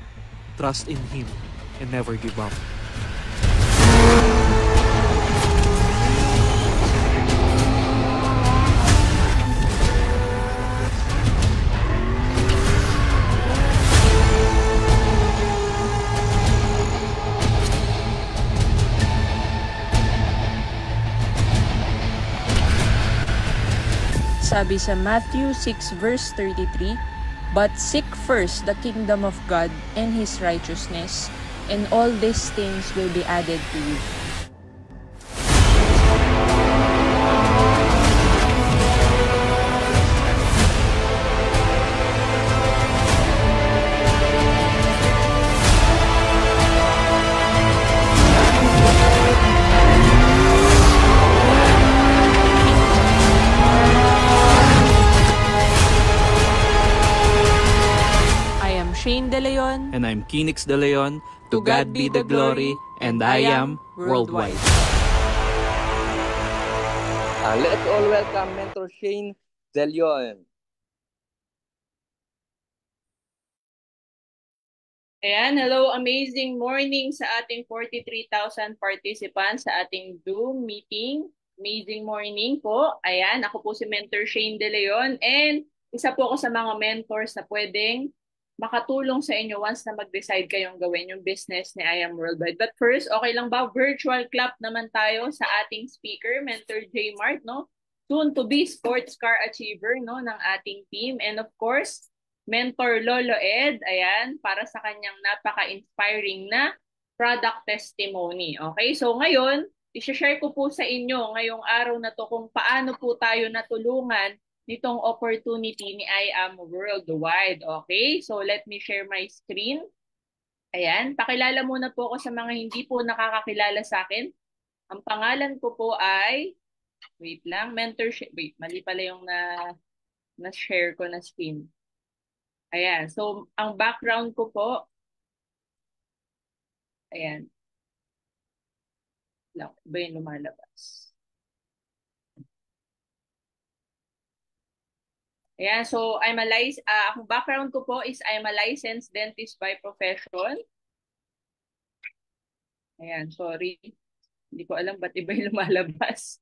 Trust in Him and never give up. Sabi sa Matthew 6 verse 33, "But seek first the kingdom of God and His righteousness, and all these things will be added to you." Shane De Leon. And I'm Kinix De Leon. To God be the glory, and I am worldwide. Let's all welcome Mentor Shane De Leon. Ayan, hello, amazing morning sa ating 43,000 participants sa ating Zoom meeting. Amazing morning po. Ayan, ako po si Mentor Shane De Leon and isa po ako sa mga mentors na pwedeng makatulong sa inyo once na mag-decide kayong gawin yung business ni I Am Worldwide. But first, okay lang ba? Virtual clap naman tayo sa ating speaker, Mentor J. Mart, no? soon to be sports car achiever no ng ating team, and of course Mentor Lolo Ed, ayan, para sa kanyang napaka-inspiring na product testimony. Okay, so ngayon i-share ko po sa inyo ngayong araw na to kung paano po tayo natulungan nitong opportunity ni I Am Worldwide. Okay, so let me share my screen. Ayan, pakilala muna po ako sa mga hindi po nakakakilala sa akin. Ang pangalan ko po ay, wait lang, mentorship. Wait, mali pala yung na-share ko na screen. Ayan, so ang background ko po, ayan. Lang, iba yung lumalabas. Ayan, so ang background ko po is I'm a licensed dentist by profession. Ayan, sorry. Hindi ko alam ba't iba yung lumalabas.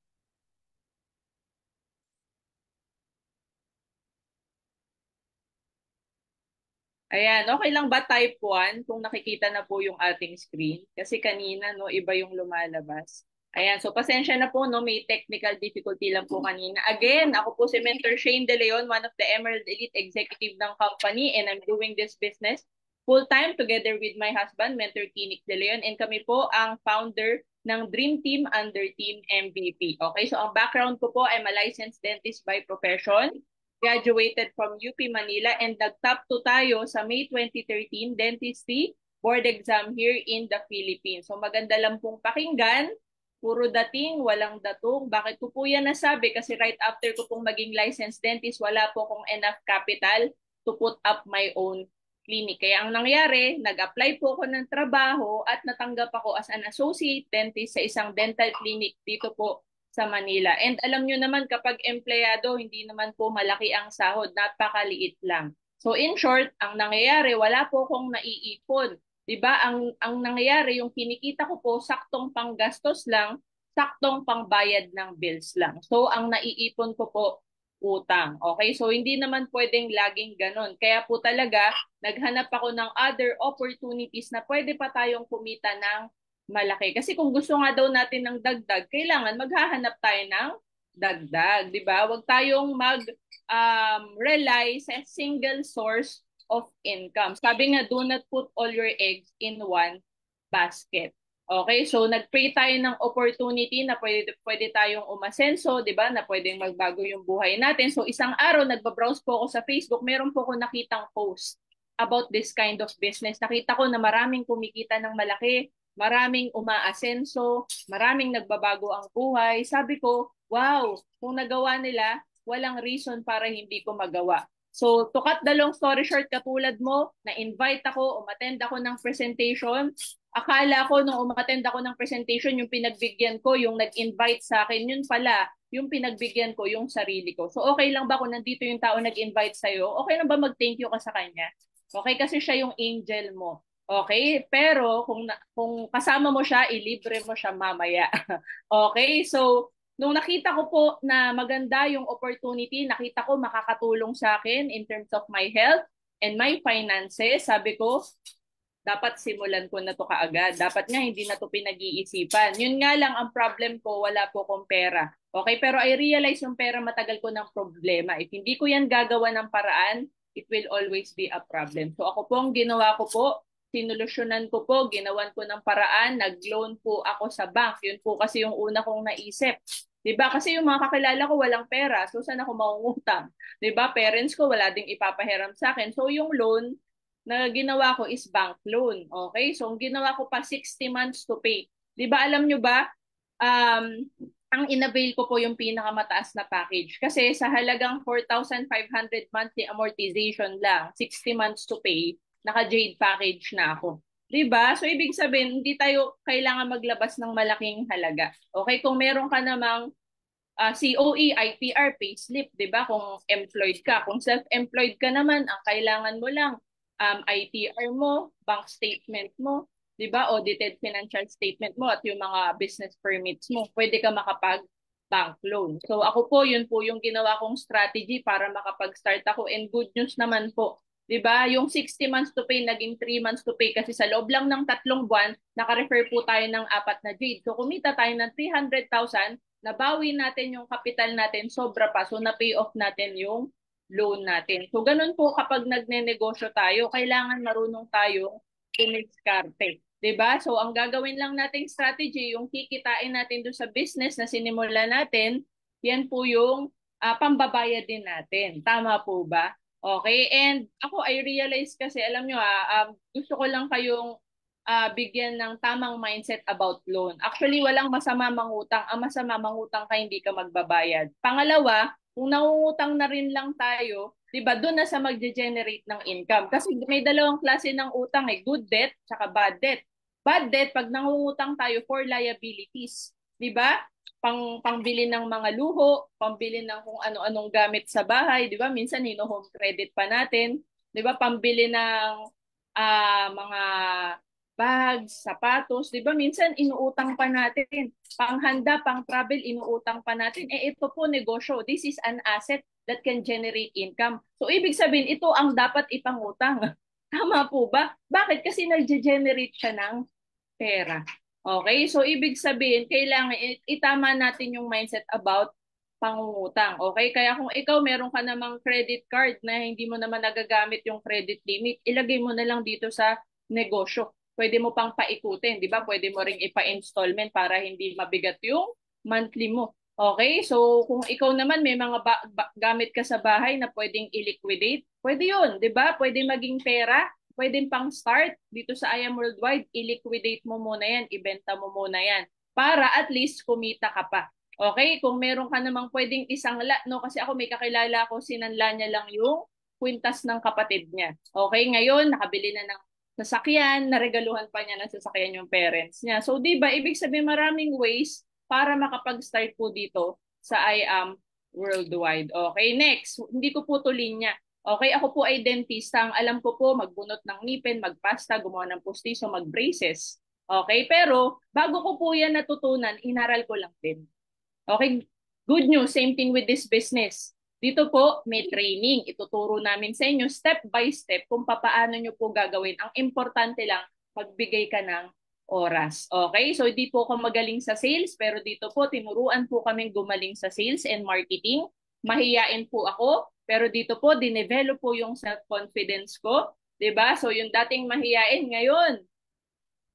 Ayan, okay lang ba type 1 kung nakikita na po yung ating screen? Kasi kanina, no, iba yung lumalabas. Ayan, so pasensya na po, no, may technical difficulty lang po kanina. Again, ako po si Mentor Shane De Leon, one of the Emerald Elite Executive ng company, and I'm doing this business full-time together with my husband, Mentor Tinik De Leon, and kami po ang founder ng Dream Team under Team MVP. Okay, so ang background ko po, I'm a licensed dentist by profession. Graduated from UP Manila and nag-top 2 tayo sa May 2013 dentistry board exam here in the Philippines. So maganda lang pong pakinggan, puro dating, walang datong. Bakit ko po yan nasabi? Kasi right after ko pong maging licensed dentist, wala po akong enough capital to put up my own clinic. Kaya ang nangyari, nag-apply po ako ng trabaho at natanggap ako as an associate dentist sa isang dental clinic dito po sa Manila. And alam nyo naman kapag empleyado, hindi naman po malaki ang sahod, napakaliit lang. So in short, ang nangyayari, wala po akong naiipon. Diba? Ang nangyayari, yung kinikita ko po, saktong panggastos lang, saktong pangbayad ng bills lang. So ang naiipon ko po, utang. Okay? So hindi naman pwedeng laging ganon. Kaya po talaga, naghanap ako ng other opportunities na pwede pa tayong kumita ng malaki. Kasi kung gusto nga daw natin ng dagdag, kailangan maghahanap tayo ng dagdag, di ba? Huwag tayong rely sa single source of income. Sabi nga, do not put all your eggs in one basket. Okay? So, nag-pray tayo ng opportunity na pwede tayong umasenso, di ba? Na pwedeng magbago yung buhay natin. So, isang araw, nagbabrowse po ako sa Facebook, meron po ako nakitang post about this kind of business. Nakita ko na maraming kumikita ng malaki, maraming umaasenso, maraming nagbabago ang buhay. Sabi ko, wow, kung nagawa nila, walang reason para hindi ko magawa. So, to cut the long story short, katulad mo, na-invite ako, umattend ako ng presentation. Akala ko nung umattend ako ng presentation, yung pinagbigyan ko, yung nag-invite sa akin, yun pala, yung pinagbigyan ko, yung sarili ko. So, okay lang ba kung nandito yung tao nag-invite sa'yo? Okay lang ba mag-thank you ka sa kanya? Okay, kasi siya yung angel mo. Okay? Pero kung kasama mo siya, ilibre mo siya mamaya. Okay? So, nung nakita ko po na maganda yung opportunity, nakita ko makakatulong sa akin in terms of my health and my finances, sabi ko, dapat simulan ko na to kaagad. Dapat nga hindi na to pinag-iisipan. Yun nga lang ang problem ko, wala po akong pera. Okay? Pero I realize yung pera matagal ko ng problema. If hindi ko yan gagawa ng paraan, it will always be a problem. So ako po ang ginawa ko po, sinolusyonan ko po, ginawan ko ng paraan, nag-loan po ako sa bank. Yun po kasi yung una kong naisip. Diba? Kasi yung mga kakilala ko walang pera, so saan ako mangungutang? Diba? Parents ko wala ding ipapahiram sa akin. So yung loan na ginawa ko is bank loan. Okay? So ang ginawa ko pa 60 months to pay. Diba? Alam nyo ba, ang inavail ko po yung pinakamataas na package. Kasi sa halagang 4,500 monthly amortization lang, 60 months to pay, naka-Jade package na ako. Diba? So, ibig sabihin, hindi tayo kailangan maglabas ng malaking halaga. Okay? Kung meron ka namang COE, ITR, payslip, diba? Kung employed ka. Kung self-employed ka naman, ang kailangan mo lang, ITR mo, bank statement mo, diba? Audited financial statement mo at yung mga business permits mo. Pwede ka makapag-bank loan. So, ako po, yun po yung ginawa kong strategy para makapag-start ako. And good news naman po, diba? Yung 60 months to pay, naging 3 months to pay kasi sa loob lang ng 3 buwan, naka-refer po tayo ng 4 na Jade. So, kumita tayo ng 300,000 nabawi natin yung capital natin, sobra pa. So, na-pay off natin yung loan natin. So, ganun po kapag nagne-negosyo tayo, kailangan marunong tayong dumiskarte. 'Di ba? So, ang gagawin lang nating strategy, yung kikitain natin doon sa business na sinimulan natin, yan po yung pambabayad din natin. Tama po ba? Okay? And ako, I realize kasi, alam nyo gusto ko lang kayong bigyan ng tamang mindset about loan. Actually, walang masama mangutang. Ang masama mangutang ka, hindi ka magbabayad. Pangalawa, kung nangungutang na rin lang tayo, 'di ba, doon na sa magge-generate ng income. Kasi may dalawang klase ng utang good debt tsaka bad debt. Bad debt pag nangungutang tayo for liabilities, 'di ba? Pangbili ng mga luho, pambili ng kung ano-anong gamit sa bahay, 'di ba? Minsan home credit pa natin, 'di ba? Pambili ng mga bags, sapatos, 'di ba? Minsan inuutang pa natin. Panghanda, pang travel, inuutang pa natin. Ito po negosyo. This is an asset that can generate income. So ibig sabihin, ito ang dapat ipangutang. Tama po ba? Bakit? Kasi nag-generate siya ng pera. Okay? So ibig sabihin, kailangan itama natin yung mindset about pangungutang. Okay? Kaya kung ikaw meron ka namang credit card na hindi mo naman nagagamit yung credit limit, ilagay mo na lang dito sa negosyo. Pwede mo pang paikutin, di ba? Pwede mo ring ipa-installment para hindi mabigat yung monthly mo. Okay? So, kung ikaw naman may mga gamit ka sa bahay na pwedeng i-liquidate, pwede yun, di ba? Pwede maging pera, pwedeng pang start dito sa I Am Worldwide, i-liquidate mo muna yan, ibenta mo muna yan, para at least kumita ka pa. Okay? Kung meron ka namang pwedeng isangla, no? Kasi ako may kakilala ko, sinanla niya lang yung kwintas ng kapatid niya. Okay? Ngayon, nakabili na ng sasakyan, naregaluhan pa niya ng sasakyan yung parents niya. So, di ba, ibig sabihin maraming ways para makapag-start po dito sa I Am Worldwide. Okay, next, hindi ko po to linya. Okay, ako po ay dentista. Ang alam ko po, magbunot ng ngipin, magpasta, gumawa ng pustiso, mag-braces. Okay, pero bago ko po yan natutunan, inaral ko lang din. Okay, good news, same thing with this business. Dito po, may training. Ituturo namin sa inyo step by step kung paano nyo po gagawin. Ang importante lang, magbigay ka ng oras. Okay? So, hindi po ako magaling sa sales, pero dito po, tinuruan po kaming gumaling sa sales and marketing. Mahiyain po ako, pero dito po, dinevelop po yung self-confidence ko. 'Di ba? So, yung dating mahiyain, ngayon,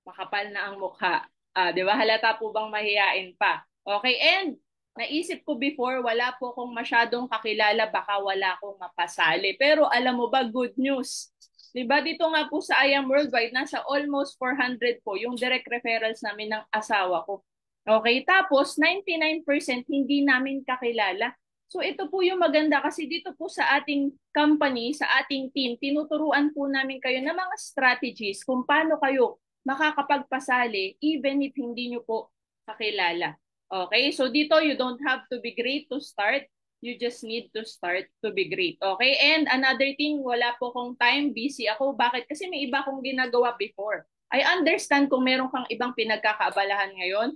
makapal na ang mukha. 'Di ba? Halata po bang mahiyain pa? Okay? And, naisip ko before, wala po akong masyadong kakilala, baka wala akong mapasali. Pero alam mo ba, good news. Diba dito nga po sa I Am Worldwide, nasa almost 400 po yung direct referrals namin ng asawa ko. Okay, tapos 99% hindi namin kakilala. So ito po yung maganda kasi dito po sa ating company, sa ating team, tinuturuan po namin kayo ng mga strategies kung paano kayo makakapagpasali even if hindi nyo po kakilala. Okay, so dito you don't have to be great to start. You just need to start to be great. Okay, and another thing, wala po kong time, busy ako. Bakit? Kasi may iba akong ginagawa before. I understand kung meron kang ibang pinagkakaabalahan ngayon,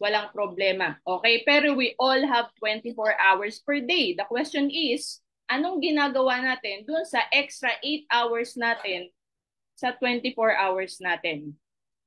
walang problema. Okay, pero we all have 24 hours per day. The question is, anong ginagawa natin dun sa extra 8 hours natin sa 24 hours natin?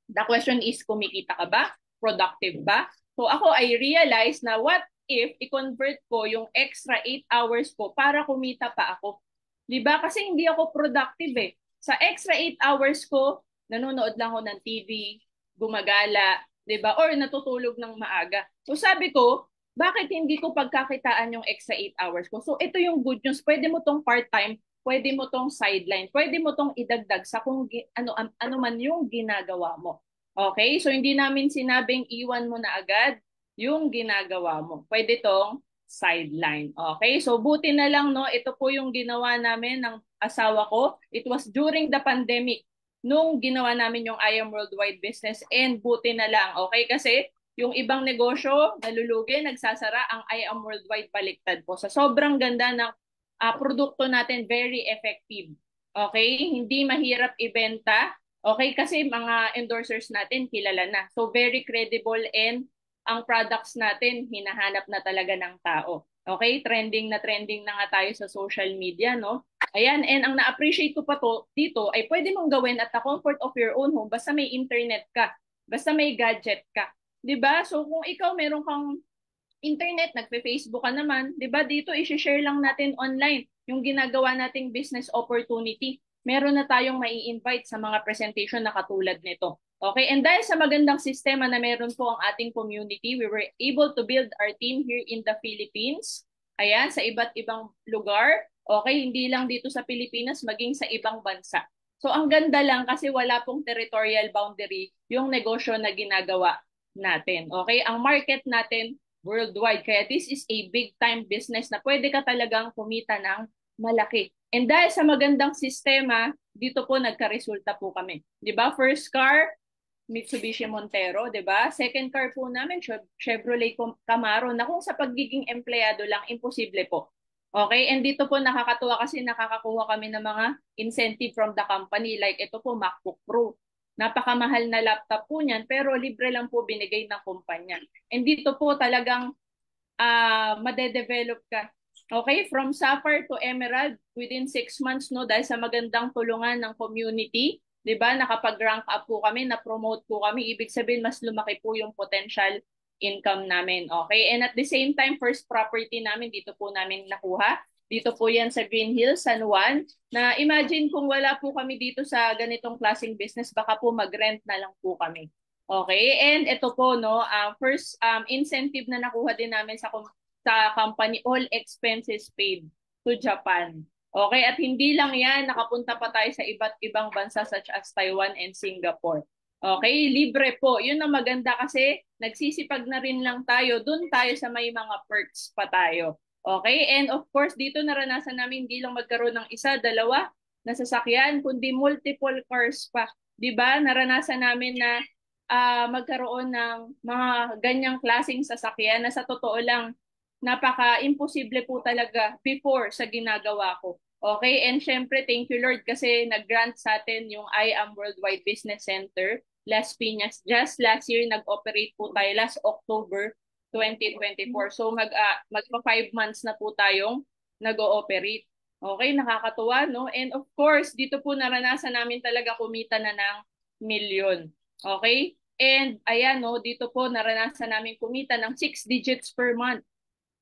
The question is, kumikita ka ba? Productive ba? So ako, I realized na what if i-convert ko yung extra 8 hours ko para kumita pa ako? Diba? Kasi hindi ako productive eh. Sa extra 8 hours ko, nanonood lang ako ng TV, gumagala, diba? Or natutulog ng maaga. So sabi ko, bakit hindi ko pagkakitaan yung extra 8 hours ko? So ito yung good news. Pwede mo tong part-time, pwede mo tong sideline, pwede mo tong idagdag sa kung ano man yung ginagawa mo. Okay? So, hindi namin sinabing iwan mo na agad yung ginagawa mo. Pwede tong sideline. Okay? So, buti na lang, no? Ito po yung ginawa namin ng asawa ko. It was during the pandemic nung ginawa namin yung I Am Worldwide business and buti na lang. Okay? Kasi yung ibang negosyo, nalulugi, nagsasara, ang I Am Worldwide baliktad po. Sa sobrang ganda ng produkto natin, very effective. Okay? Hindi mahirap ibenta. Okay, kasi mga endorsers natin kilala na. So very credible and ang products natin hinahanap na talaga ng tao. Okay, trending na nga tayo sa social media, no? Ayan, and ang na-appreciate ko pa to dito ay pwede mong gawin at the comfort of your own home basta may internet ka, basta may gadget ka. 'Di ba? So kung ikaw meron kang internet, nagpe-Facebook ka naman, 'di ba? Dito i-share lang natin online yung ginagawa nating business opportunity. Meron na tayong mai-invite sa mga presentation na katulad nito. Okay, and dahil sa magandang sistema na meron po ang ating community, we were able to build our team here in the Philippines. Ayan, sa iba't ibang lugar. Okay, hindi lang dito sa Pilipinas, maging sa ibang bansa. So ang ganda lang kasi wala pong territorial boundary yung negosyo na ginagawa natin. Okay, ang market natin worldwide. Kaya this is a big time business na pwede ka talagang kumita ng malaki. And dahil sa magandang sistema, dito po nagka-resulta po kami. 'Di ba? First car, Mitsubishi Montero, 'di ba? Second car po namin, Chevrolet Camaro, na kung sa pagiging empleyado lang, imposible po. Okay? And dito po nakakatuwa kasi nakakakuha kami ng mga incentive from the company. Like ito po, MacBook Pro. Napakamahal na laptop po niyan, pero libre lang po binigay ng kumpanya. And dito po talagang madedevelop ka. Okay? From Sapphire to Emerald within 6 months, no? Dahil sa magandang tulungan ng community, 'di ba? Nakapag-rank up po kami, na-promote po kami. Ibig sabihin, mas lumaki po yung potential income namin. Okay? And at the same time, first property namin, dito po namin nakuha. Dito po yan sa Green Hills, San Juan. Na imagine kung wala po kami dito sa ganitong klaseng business, baka po mag-rent na lang po kami. Okay? And ito po, no, first incentive na nakuha din namin sa company, all expenses paid to Japan. Okay? At hindi lang yan, nakapunta pa tayo sa iba't ibang bansa such as Taiwan and Singapore. Okay? Libre po. Yun ang maganda kasi nagsisipag na rin lang tayo. Doon tayo sa may mga perks pa tayo. Okay? And of course, dito naranasan namin hindi lang magkaroon ng isa, dalawa na sasakyan, kundi multiple cars pa. 'Di ba? Naranasan namin na magkaroon ng mga ganyang klaseng sasakyan na sa totoo lang, napaka-imposible po talaga before sa ginagawa ko. Okay? And syempre, thank you Lord kasi nag-grant sa atin yung I Am Worldwide Business Center, Las Piñas. Just last year, nag-operate po tayo last October 2024. So magpa 5 months na po tayong nag-ooperate. Okay, nakakatuwa, no? And of course, dito po naranasan namin talaga kumita na ng milyon. Okay? And ayan, no, dito po naranasan namin kumita ng 6 digits per month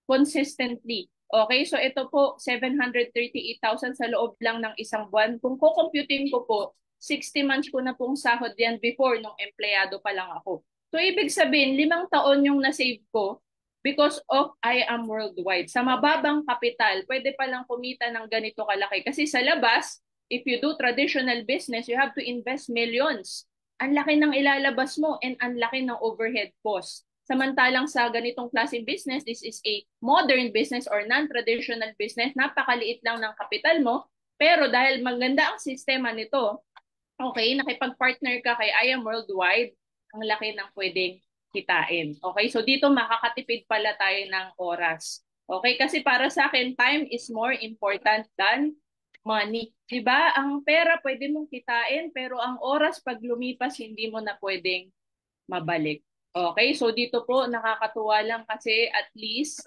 consistently. Okay, so ito po 738,000 sa loob lang ng isang buwan. Kung kukomputin ko po, 60 months ko na pong sahod yan before nung empleyado pa lang ako. So ibig sabihin, 5 taon yung na-save ko because of I Am Worldwide. Sa mababang kapital, pwede palang kumita ng ganito kalaki. Kasi sa labas, if you do traditional business, you have to invest millions. Ang laki ng ilalabas mo and ang laki ng overhead cost. Samantalang sa ganitong klaseng business, this is a modern business or non-traditional business, napakaliit lang ng kapital mo, pero dahil maganda ang sistema nito, okay, nakipag-partner ka kay I Am Worldwide, ang laki ng pwedeng kitain. Okay, so dito makakatipid pala tayo ng oras. Okay, kasi para sa akin, time is more important than money. Diba? Ang pera pwede mong kitain, pero ang oras pag lumipas, hindi mo na pwedeng mabalik. Okay, so dito po nakakatuwa lang kasi at least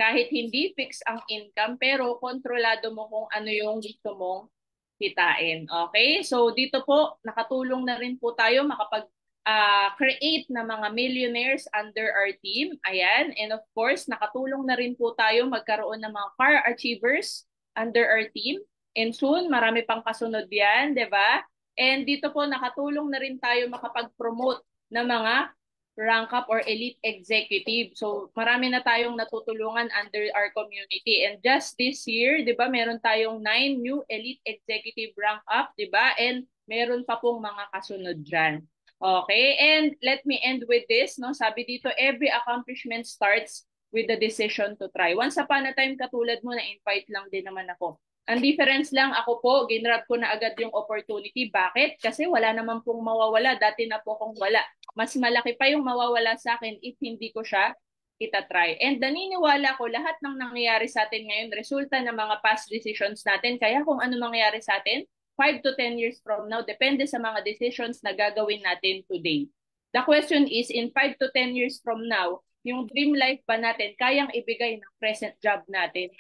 kahit hindi fix ang income, pero kontrolado mo kung ano yung gusto mong kitain. Okay, so dito po nakatulong na rin po tayo makapag-create na mga millionaires under our team. Ayan, and of course nakatulong na rin po tayo magkaroon ng mga car achievers under our team. And soon, marami pang kasunod yan, di ba? And dito po nakatulong na rin tayo makapag-promote ng mga rank up or elite executive. So marami na tayong natutulungan under our community. And just this year, 'di ba, meron tayong 9 new elite executive rank up, 'di ba? And meron pa pong mga kasunod diyan. Okay? And let me end with this, no? Sabi dito, every accomplishment starts with the decision to try. Once upon a time, katulad mo, na-invite lang din naman ako. Ang difference lang, ako po, ginrab ko na agad yung opportunity. Bakit? Kasi wala naman pong mawawala. Dati na po kung wala. Mas malaki pa yung mawawala sa akin if hindi ko siya itatry. And naniniwala ko, lahat ng nangyayari sa atin ngayon, resulta ng mga past decisions natin. Kaya kung ano mangyayari sa atin, 5 to 10 years from now, depende sa mga decisions na gagawin natin today. The question is, in 5 to 10 years from now, yung dream life ba natin kayang ibigay ng present job natin?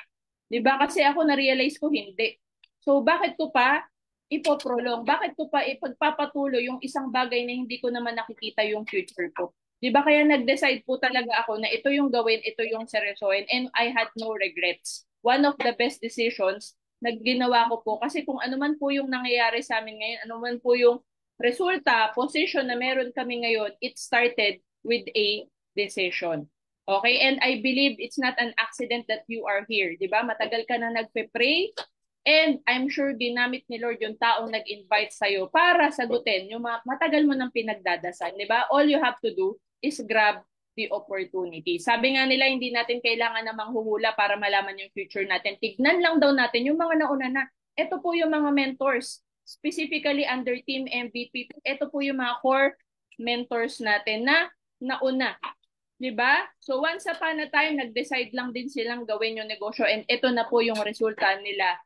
Diba? Kasi ako na-realize ko hindi. So bakit ko pa ipoprolong? Bakit ko pa ipagpapatuloy yung isang bagay na hindi ko naman nakikita yung future ko? Di ba kaya nag-decide po talaga ako na ito yung gawin, ito yung seryosohin, and I had no regrets. One of the best decisions na ginawa ko po kasi kung ano man po yung nangyayari sa amin ngayon, ano man po yung resulta, position na meron kami ngayon, it started with a decision. Okay? And I believe it's not an accident that you are here. Di ba? Matagal ka na nagpe-pray, and I'm sure ginamit ni Lord yung taong nag-invite sa'yo para sagutin yung mga matagal mo nang pinagdadasal. Di ba? All you have to do is grab the opportunity. Sabi nga nila, hindi natin kailangan na manghuhula para malaman yung future natin. Tignan lang daw natin yung mga nauna na. Ito po yung mga mentors, specifically under Team MVP. Ito po yung mga core mentors natin na nauna. Diba? So once upon a time, nag-decide lang din silang gawin yung negosyo, and ito na po yung resulta nila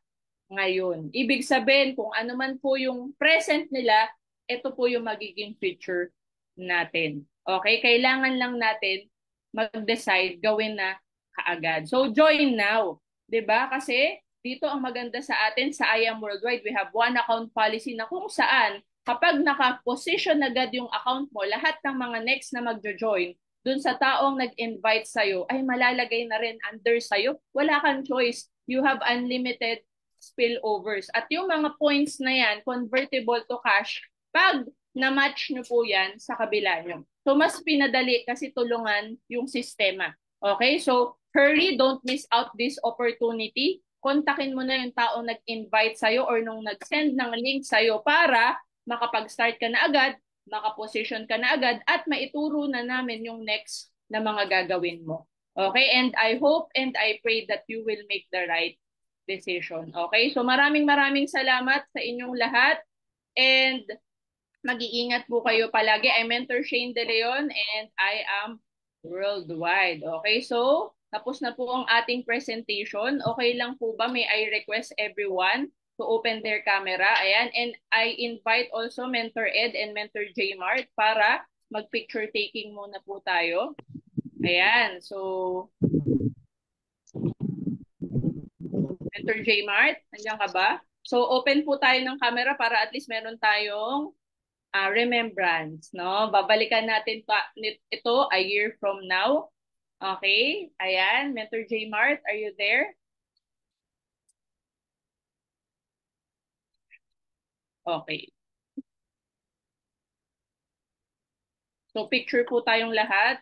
ngayon. Ibig sabihin, kung ano man po yung present nila, ito po yung magiging future natin. Okay? Kailangan lang natin mag-decide, gawin na kaagad. So join now. Diba? Kasi dito ang maganda sa atin, sa I Am Worldwide, we have one account policy na kung saan kapag naka-position agad yung account mo, lahat ng mga next na magjo-join dun sa taong nag-invite sa'yo ay malalagay na rin under sa'yo. Wala kang choice. You have unlimited spillovers. At yung mga points na yan, convertible to cash, pag na-match nyo po yan sa kabila nyo. So mas pinadali kasi tulungan yung sistema. Okay? So hurry, don't miss out this opportunity. Kontakin mo na yung taong nag-invite sa'yo or nung nag-send ng link sa'yo para makapag-start ka na agad, makaposition ka na agad, at maituro na namin yung next na mga gagawin mo. Okay? And I hope and I pray that you will make the right decision. Okay? So maraming salamat sa inyong lahat, and mag-iingat po kayo palagi. I'm Mentor Shane De Leon and I am Worldwide. Okay? So tapos na po ang ating presentation. Okay lang po ba? May I request everyone to open their camera. Ayan. And I invite also Mentor Ed and Mentor J Mart para mag-picture taking muna po tayo. Ayan. So, Mentor J Mart, nandiyan ka ba? So, open po tayo ng camera para at least meron tayong remembrance. No? Babalikan natin pa ito a year from now. Okay. Ayan. Mentor J Mart, are you there? Okay. So, picture po tayong lahat.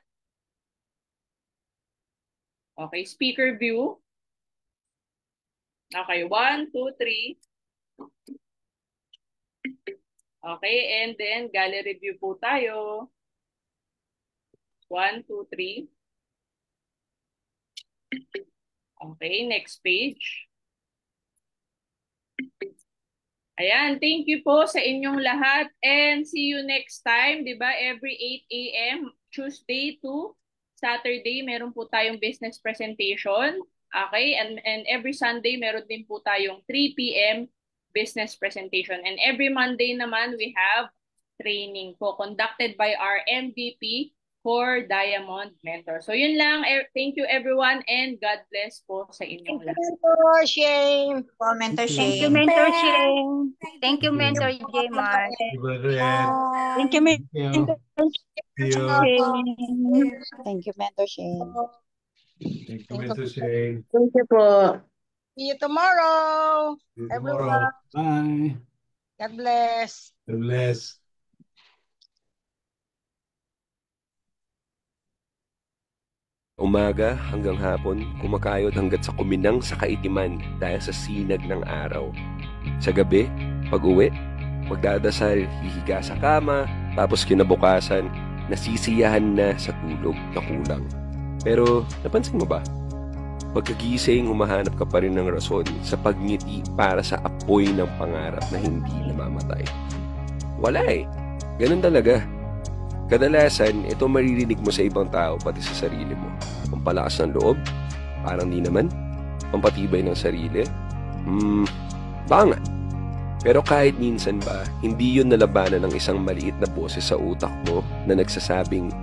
Okay. Speaker view. Okay. 1, 2, 3. Okay. And then, gallery view po tayo. 1, 2, 3. Okay. Next page. Ayan, thank you po sa inyong lahat and see you next time, 'di ba? Every 8 AM, Tuesday to Saturday, meron po tayong business presentation. Okay? And every Sunday, meron din po tayong 3 PM business presentation. And every Monday naman, we have training po conducted by our MVP for Diamond Mentor. So yun lang. Thank you everyone and God bless po sa inyong lahat. Mentor Shane. Mentor Shane. Thank you, Mentor Shane. Thank you, Mentor J Mart. Thank you, Mentor Shane. Thank you, Mentor Shane. Thank you, Mentor Shane. Thank you po. See you tomorrow. See you Everyone. tomorrow. Bye. God bless. God bless. Umaga hanggang hapon, kumakayod hanggat sa kuminang sa kaitiman dahil sa sinag ng araw. Sa gabi, pag-uwi, magdadasal, hihiga sa kama, tapos kinabukasan, nasisiyahan na sa tulog na kulang. Pero napansin mo ba? Pagkagising, humahanap ka pa rin ng rason sa pagngiti para sa apoy ng pangarap na hindi namamatay. Wala eh. Ganun talaga. Kadalasan, ito maririnig mo sa ibang tao pati sa sarili mo. Pampalakas ng loob? Parang di naman. Pampatibay ng sarili? Baka nga. Pero kahit minsan ba, hindi yun nalabanan ng isang maliit na boses sa utak mo na nagsasabing,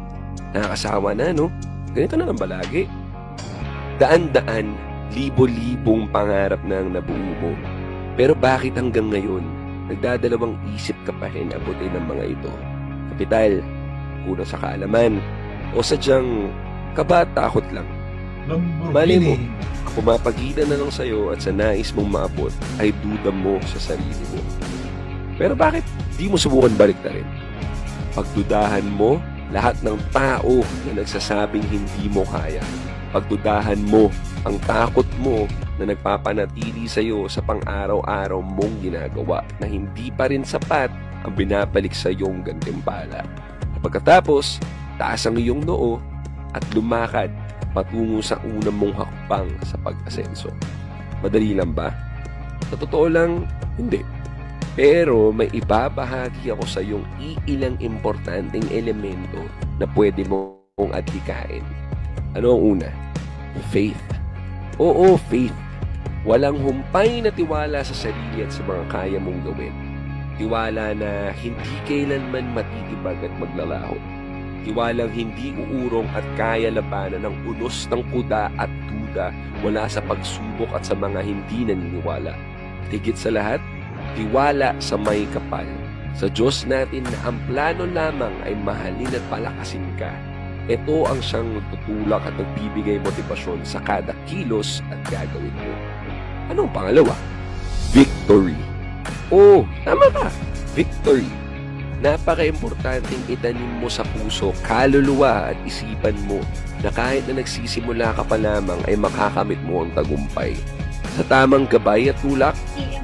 nakakasawa na no? Ganito na lang balagi. Daan-daan, libo-libong pangarap na ang nabuo mo. Pero bakit hanggang ngayon, nagdadalawang isip ka pa rin abutin ng mga ito? Kapital, kulang sa kaalaman, O sadyang kaba at takot lang? Mali mo, ang pumapagitan na lang sa'yo at sa nais mong maabot ay duda mo sa sarili mo. Pero bakit di mo subukan baliktarin? Pagdudahan mo lahat ng tao na nagsasabing hindi mo kaya. Pagdudahan mo ang takot mo na nagpapanatili sa'yo sa pang-araw-araw mong ginagawa na hindi pa rin sapat ang binabalik sa iyong gantimpala. Pagkatapos, taas ang iyong noo at lumakad patungo sa unang mong hakbang sa pag-asenso. Madali lang ba? Sa totoo lang, hindi. Pero may ibabahagi ako sa iyong iilang importanteng elemento na pwede mong adhikain. Ano ang una? Faith. Oo, faith. Walang humpay na tiwala sa sarili at sa mga kaya mong gawin. Tiwala na hindi kailanman matitibag at maglalaho. Tiwalang hindi uurong at kaya labanan ng unos ng kuda at duda mula sa pagsubok at sa mga hindi naniniwala. Higit sa lahat, tiwala sa may kapal. Sa Diyos natin na ang plano lamang ay mahalin at palakasin ka. Ito ang siyang tutulak at nagbibigay motibasyon sa kada kilos at gagawin mo. Anong pangalawa? Victory. Oh, tama ka. Victory. Napaka-importanting itanim mo sa puso, kaluluwa at isipan mo na kahit na nagsisimula ka pa lamang ay makakamit mo ang tagumpay. Sa tamang gabay at tulak,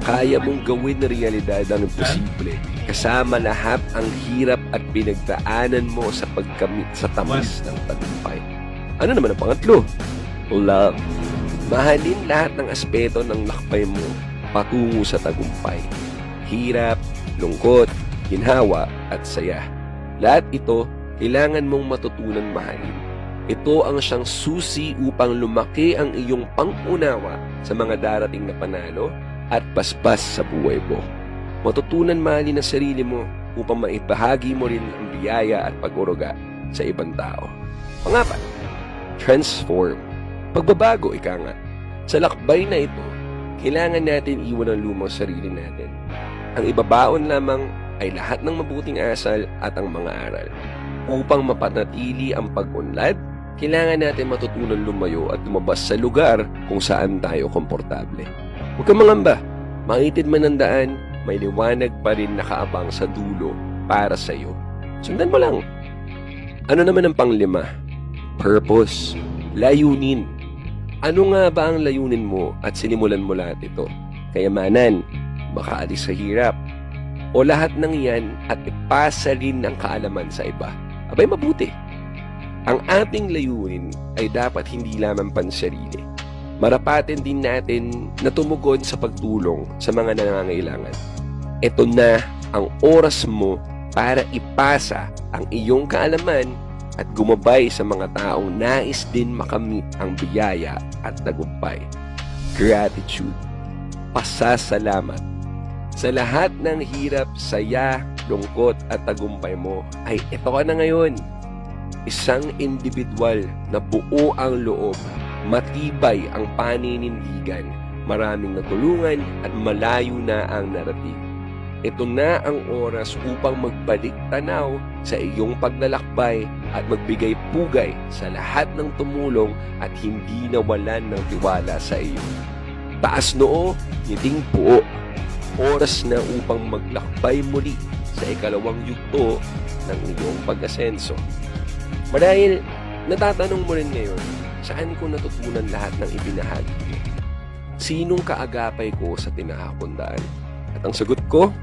kaya mong gawin na realidad ang imposible. Kasama lahat ang hirap at pinagdaanan mo sa pagkamit sa tamis ng tagumpay. Ano naman ang pangatlo? Love. Mahalin lahat ng aspeto ng lakbay mo patungo sa tagumpay. Hirap, lungkot, ginhawa at saya. Lahat ito, kailangan mong matutunan mahalin. Ito ang siyang susi upang lumaki ang iyong pangunawa sa mga darating na panalo at paspas sa buhay mo. Matutunan mahalin ang sarili mo upang maibahagi mo rin ang biyaya at pag-uruga sa ibang tao. Pangapat, transform. Pagbabago, ika nga. Sa lakbay na ito, kailangan natin iwan ang lumang sarili natin. Ang ibabaon lamang ay lahat ng mabuting asal at ang mga aral. Upang mapanatili ang pag-unlad, kailangan natin matutunan lumayo at lumabas sa lugar kung saan tayo komportable. Huwag kang mangamba. Mangitid man ang daan, may liwanag pa rin nakaabang sa dulo para sa iyo. Sundan mo lang. Ano naman ang panglima? Purpose. Layunin. Ano nga ba ang layunin mo at sinimulan mo lahat ito? Kayamanan, makaalis sa hirap, o lahat ng iyan at ipasa rin ang kaalaman sa iba? Abay, mabuti. Ang ating layunin ay dapat hindi lamang pansarili. Marapatin din natin na tumugon sa pagtulong sa mga nangangailangan. Ito na ang oras mo para ipasa ang iyong kaalaman at gumabay sa mga taong nais din makamit ang biyaya at tagumpay. Gratitude. Pasasalamat. Sa lahat ng hirap, saya, lungkot at tagumpay mo, ay ito ka na ngayon. Isang individual na buo ang loob, matibay ang paninindigan, maraming natulungan at malayo na ang narating. Ito na ang oras upang magbalik tanaw sa iyong paglalakbay at magbigay pugay sa lahat ng tumulong at hindi nawalan ng tiwala sa iyo. Taas noo, ngiting buo. Oras na upang maglakbay muli sa ikalawang yugto ng iyong pag-asenso. Marahil, natatanong mo rin ngayon, saan ko natutunan lahat ng ibinahagi ko? Sinong kaagapay ko sa tinahakong daan? At ang sagot ko,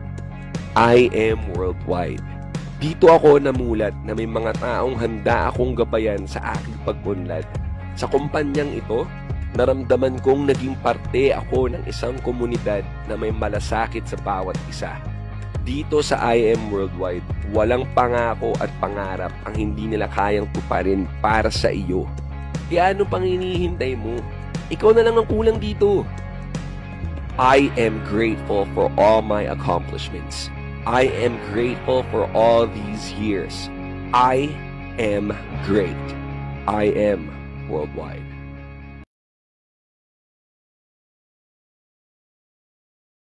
I am worldwide. Dito ako namulat na may mga taong handa akong gabayan sa aking pag-unlad. Sa kumpanyang ito, naramdaman kong naging parte ako ng isang komunidad na may malasakit sa bawat isa. Dito sa I Am Worldwide, walang pangako at pangarap ang hindi nila kayang tuparin para sa iyo. Kaya ano pang hinihintay mo? Ikaw na lang ang kulang dito. I am grateful for all my accomplishments. I am grateful for all these years. I am great. I am worldwide.